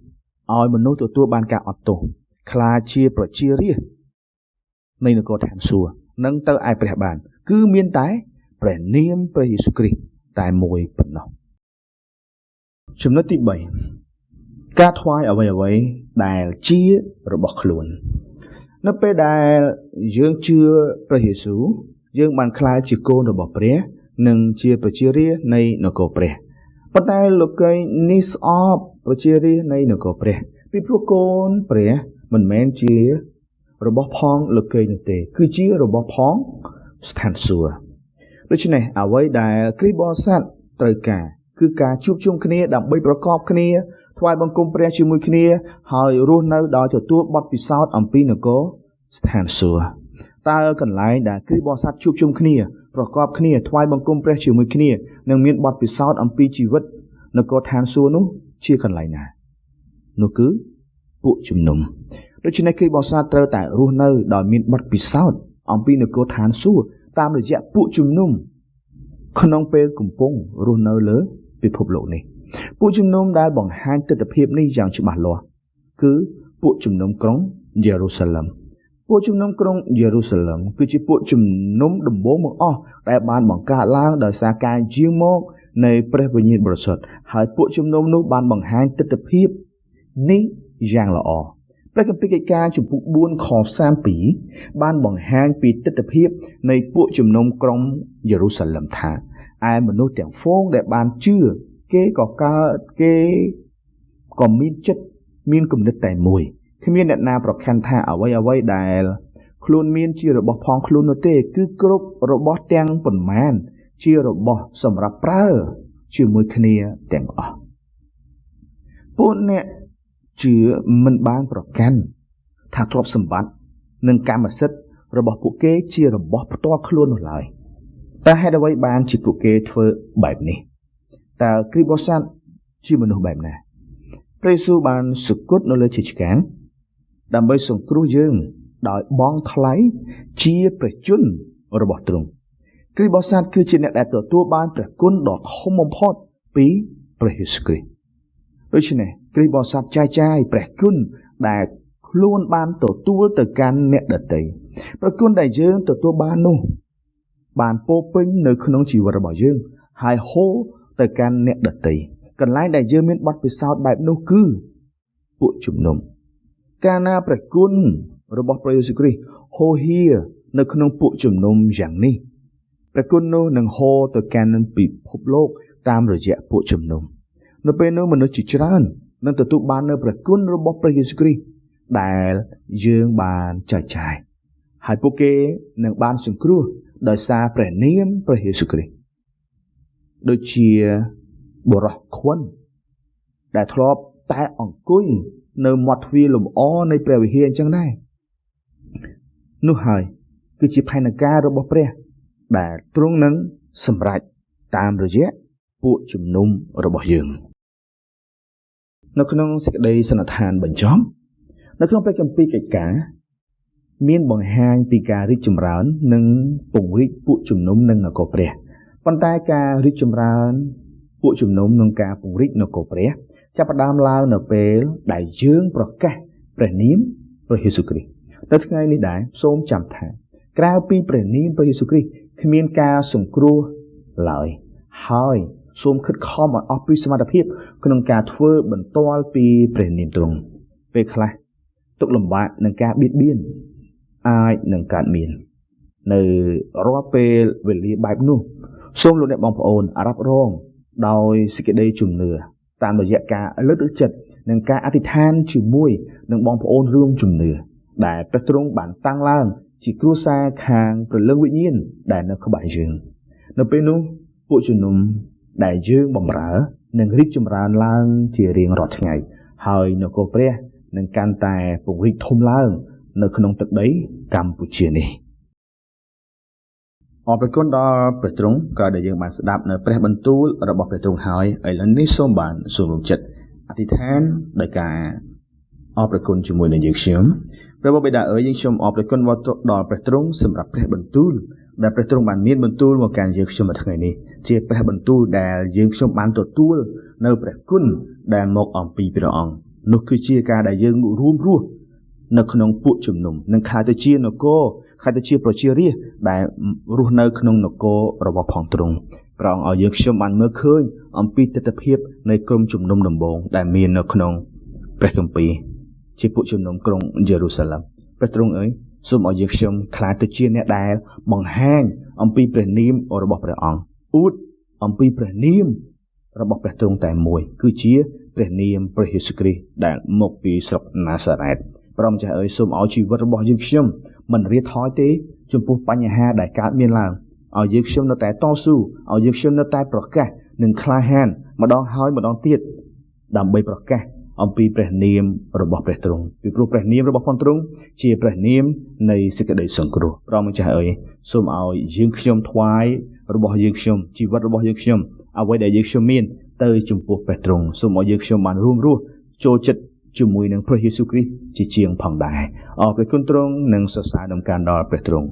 ឲ្យមនុស្សទទួលបានការអត់ទោសខ្លាចជាប្រជារាស្ត្រនៃនគរឋានសួគ៌នឹងទៅឯព្រះបានគឺមានតែព្រះនាមព្រះយេស៊ូវគ្រីស្ទតែមួយប៉ុណ្ណោះចំណុចទី3ការថ្វាយអ្វីៗដែលជារបស់ខ្លួននៅពេលដែលយើងជឿព្រះយេស៊ូវយើងបានក្លាយជាកូនរបស់ព្រះនិងជាប្រជារាស្ត្រនៃនគរព្រះប៉ុន្តែលោកីនេះស្អប់ប្រជារាស្ត្រនៃនគរព្រះពីព្រោះកូនព្រះមិនមែនជារបស់ផងលោកីនោះទេគឺជារបស់ផងស្ថានសួគ៌ដូច្នេះអ្វីដែលគ្រីស្ទបរិស័ទត្រូវការគឺការជួបជុំគ្នាដើម្បីប្រកបគ្នាថ្វាយបង្គំព្រះជាមួយគ្នាហើយរស់នៅដោយទទួលបទពិសោធន៍អំពីនគរស្ថានសួគ៌តើកន្លែងដែលគ្រីស្ទបរិស័ទជួបជុំគ្នាប្រកបគ្នាថ្វាយបង្គំព្រះជាមួយគ្នានិងមានបទពិសោធន៍អំពីជីវិតនគរឋានសួគ៌នោះជាកន្លែងណានោះគឺពួកជំនុំដូច្នេះគ្រីស្ទបរិស័ទត្រូវតែរស់នៅដោយមានបទពិសោធន៍អំពីនគរឋានសួគ៌តាមរយៈពួកជំនុំក្នុងពេលកំពុងរស់នៅលើពិភពលោកនេះពួកជំនុំដែលបង្ហាញទិដ្ឋភាពនេះយ៉ាងច្បាស់លាស់គឺពួកជំនុំក្រុងយេរូសាឡឹមពួកជំនុំក្រុងយេរូសាឡឹមគឺជាពួកជំនុំដំបូងបង្អស់ដែលបានបង្កើតឡើងដោយសារការយាងមកនៃព្រះវិញ្ញាណបរិសុទ្ធហើយពួកជំនុំនោះបានបង្ហាញទិដ្ឋភាពនេះយ៉ាងល្អព្រះគម្ពីរកិច្ចការជំពូក4ខ32បានបង្ហាញពីទិដ្ឋភាពនៃពួកជំនុំក្រុងយេរូសាឡឹមថាឯមនុស្សទាំងហ្វូងដែលបានជឿគេក៏កើតគេក៏មានចិត្តមានគំនិតតែមួយគ្មានអ្នកណាប្រកាន់ថាអ្វីដែលខ្លួនមានជារបស់ផងខ្លួននោះទេគឺគ្រប់របស់ទាំងប៉ុន្មានជារបស់សម្រាប់ប្រើជាមួយគ្នាទាំងអស់ពួកអ្នកជឿមិនបានប្រកាន់ថាទ្រព្យសម្បត្តិនិងកម្មសិទ្ធិរបស់ពួកគេជារបស់ផ្ទាល់ខ្លួននោះឡើយតើហេតុអ្វីបានជាពួកគេធ្វើបែបនេះតើគ្រីស្ទបរិស័ទជាមនុស្សបែបណាព្រះយេស៊ូវបានសុគតនៅលើឈើឆ្កាងដើម្បីសង្គ្រោះយើងដោយបង់ថ្លៃជាព្រះជន្មរបស់ទ្រង់គ្រីស្ទបរិស័ទគឺជាអ្នកដែលទទួលបានព្រះគុណដ៏ធំបំផុតពីព្រះយេស៊ូវគ្រីស្ទដូច្នេះគ្រីស្ទបរិស័ទចាយព្រះគុណដែលខ្លួនបានទទួលទៅកាន់អ្នកដទៃព្រះគុណដែលយើងទទួលបាននោះបានពោពេញនៅក្នុងជីវិតរបស់យើងហើយហូរទៅកាន់អ្នកដទៃកន្លែងដែលយើងមានបទពិសោធន៍បែបនោះគឺពួកជំនុំកាលណាព្រះគុណរបស់ព្រះយេស៊ូវគ្រីស្ទហូរហៀនៅក្នុងពួកជំនុំយ៉ាងនេះព្រះគុណនោះនឹងហូរទៅកាន់ពិភពលោកតាមរយៈពួកជំនុំនៅពេលនោះមនុស្សជាច្រើននឹងទទួលបាននូវព្រះគុណរបស់ព្រះយេស៊ូវគ្រីស្ទដែលយើងបានចែកចាយហើយពួកគេនឹងបានសង្គ្រោះដោយសារព្រះនាមព្រះយេស៊ូវគ្រីស្ទដូចជាបុរសខ្វិនដែលធ្លាប់តែអង្គុយនៅមាត់ទ្វារលំអនៃព្រះវិហារអញ្ចឹងដែរនោះហើយគឺជាផែនការរបស់ព្រះដែលទ្រង់នឹងសម្រេចតាមរយៈពួកជំនុំរបស់យើងនៅក្នុងសេចក្តីសន្និដ្ឋានបញ្ចប់នៅក្នុងព្រះគម្ពីរកិច្ចការមានបង្ហាញពីការរីកចម្រើននិងពង្រីកពួកជំនុំនិងនគរព្រះប៉ុន្តែការរីកចម្រើនពួកជំនុំនិងការពង្រីកនគរព្រះចាប់ផ្ដើមឡើងនៅពេលដែលយើងប្រកាសព្រះនាមព្រះយេស៊ូវគ្រីស្ទនៅថ្ងៃនេះដែរសូមចាំថាក្រៅពីព្រះនាមព្រះយេស៊ូវគ្រីស្ទគ្មានការសង្គ្រោះឡើយហើយសូមខិតខំឲ្យអស់ពីសមត្ថភាពក្នុងការធ្វើបន្ទាល់ពីព្រះនាមទ្រង់ពេលខ្លះទុក្ខលំបាកនិងការបៀតបៀនអាចនឹងកើតមាននៅរាល់ពេលវេលាបែបនោះសូមលោកអ្នកបងប្អូនរ៉ាប់រងដោយសេចក្តីជំនឿតាមរយៈការលើកទឹកចិត្តនិងការអធិដ្ឋានជាមួយនឹងបងប្អូនរួមជំនឿដែលព្រះទ្រង់បានតាំងឡើងជាគ្រួសារខាងព្រលឹងវិញ្ញាណដែលនៅក្បែរយើងនៅពេលនោះពួកជំនុំដែលយើងបម្រើនឹងរីកចម្រើនឡើងជារៀងរាល់ថ្ងៃ ហើយនគរព្រះនឹងកាន់តែពង្រីកធំឡើងនៅក្នុងទឹកដីកម្ពុជានេះអរគុណដល់ព្រះទ្រង់ក្រោយដែលយើងបានស្ដាប់នៅព្រះបន្ទូលរបស់ព្រះទ្រង់ហើយឥឡូវនេះសូមបានសូមរំចិត្តអធិដ្ឋានដោយការអរគុណជាមួយនឹងយើងខ្ញុំព្រះបិតាអើយយើងខ្ញុំអរគុណដល់ព្រះទ្រង់សម្រាប់ព្រះបន្ទូលដែលព្រះទ្រង់បានមានបន្ទូលមកកាន់យើងខ្ញុំនៅថ្ងៃនេះជាព្រះបន្ទូលដែលយើងខ្ញុំបានទទួលនៅព្រះគុណដែលមកអំពីព្រះអង្គនោះគឺជាការដែលយើងរួមរស់នៅក្នុងពួកជំនុំនិងខ្លាចទៅជានគរខ្លាចទៅជាប្រជារាស្ត្រដែលរស់នៅក្នុងនគររបស់ផងទ្រង់ព្រះអង្គឲ្យយើងខ្ញុំបានមើលឃើញអំពីទស្សនវិជ្ជានៃក្រុមជំនុំដំបូងដែលមាននៅក្នុងព្រះគម្ពីរជាពួកជំនុំក្រុងយេរូសាឡឹមព្រះទ្រង់អើយសូមឲ្យយើងខ្ញុំខ្លាចទៅជាអ្នកដែលបង្ហាញអំពីព្រះនាមរបស់ព្រះអង្គអួតអំពីព្រះនាមរបស់ព្រះទ្រង់តែមួយគឺជាព្រះនាមព្រះយេស៊ូវគ្រីស្ទដែលមកពីស្រុកណាសារ៉េតព្រះម្ចាស់អើយសូមឲ្យជីវិតរបស់យើងខ្ញុំមិនរាថយទេចំពោះបញ្ហាដែលកើតមានឡើងឲ្យយើងខ្ញុំនៅតែតស៊ូឲ្យយើងខ្ញុំនៅតែប្រកាសនិងក្លាហានម្ដងហើយម្ដងទៀតដើម្បីប្រកាសអំពីព្រះនាមរបស់ព្រះទ្រង់ពីព្រោះព្រះនាមរបស់ផងទ្រង់ជាព្រះនាមនៃសេចក្តីសង្គ្រោះព្រះម្ចាស់អើយសូមឲ្យយើងខ្ញុំថ្វាយរបស់យើងខ្ញុំជីវិតរបស់យើងខ្ញុំអ្វីដែលយើងខ្ញុំមានទៅចំពោះព្រះទ្រង់សូមឲ្យយើងខ្ញុំបានរួមរស់ចូលចិត្តជាមួយនឹងព្រះយេស៊ូវគ្រីស្ទជាជាងផងដែរអរគុណទ្រង់និងសរសើរដំណការដល់ព្រះទ្រង់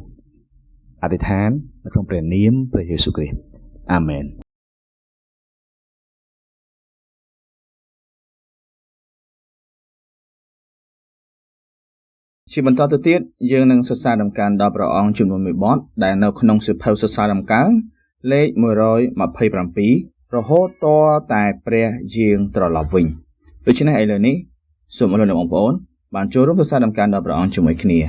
អធិដ្ឋាននៅក្នុងព្រះនាមព្រះយេស៊ូវគ្រីស្ទអាមែនជាបន្តទៅទៀតយើងនឹងសរសើរដំណការដល់ព្រះអង្គចំនួន1បទដែលនៅក្នុងសៀវភៅសរសើរដំណការលេខ127រហូតតតែព្រះយាងត្រឡប់វិញដូច្នេះឥឡូវនេះសូមអរគុណបងប្អូនបានចូលរួមសរសើរដំណការដល់ព្រះអង្គជាមួយគ្នា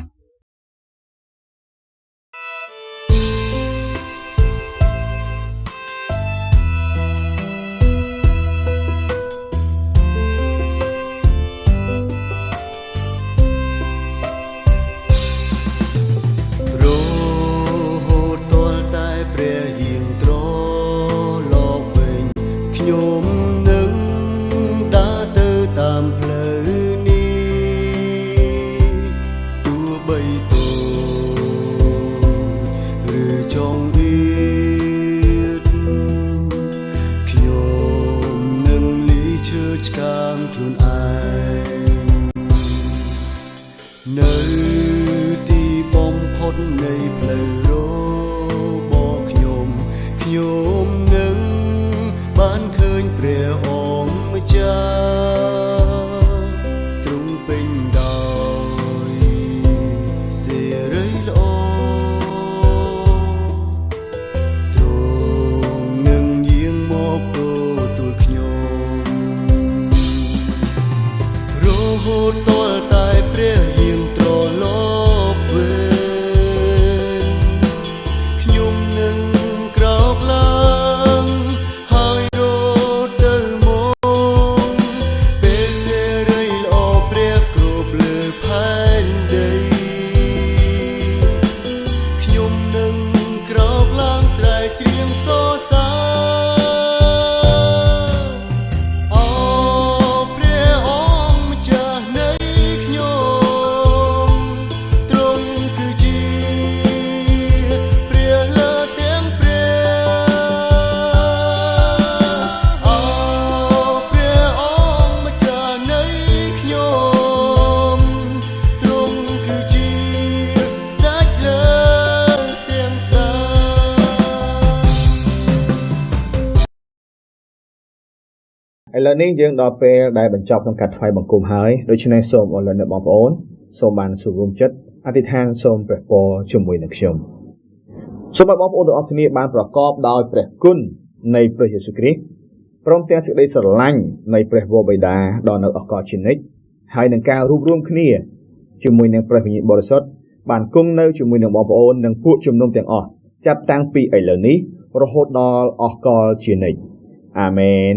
នៅទីបំផុតនៃផ្លូវរបស់ខ្ញុំនឹងបានឃើញព្រះអង្គម្ចាស់ទ្រង់ពេញដោយសេរីល្អទ្រង់នឹងយាងមកទទួលខ្ញុំរហូតតតែព្រះយាងត្រឡប់វិញខ្ញុំនឹងក្រោកឡើងហើយរត់ទៅមកពេលសេរីល្អព្រះគ្រប់លើផែនដីខ្ញុំនឹងក្រោកឡើងស្រែកច្រៀងសរសើរឥឡូវនេះយើងដល់ពេលដែលបញ្ចប់ក្នុងការថ្វាយបង្គំហើយដូច្នេះសូមអរគុណដល់បងប្អូនសូមបានចូលរួមចិត្តអធិដ្ឋានសូមព្រះពរជាមួយនឹងខ្ញុំសូមឲ្យបងប្អូនទាំងអស់គ្នាបានប្រកបដោយព្រះគុណនៃព្រះយេស៊ូវគ្រីស្ទព្រមទាំងសេចក្តីស្រឡាញ់នៃព្រះវរបិតាដ៏នៅអកលជានិច្ចហើយនឹងការរួបរวมគ្នាជាមួយនឹងព្រះវិញ្ញាណបរិសុទ្ធបានគង់នៅជាមួយនឹងបងប្អូននិងពួកជំនុំទាំងអស់ចាប់តាំងពីឥឡូវនេះរហូតដល់អកលជានិច្ចអាមែន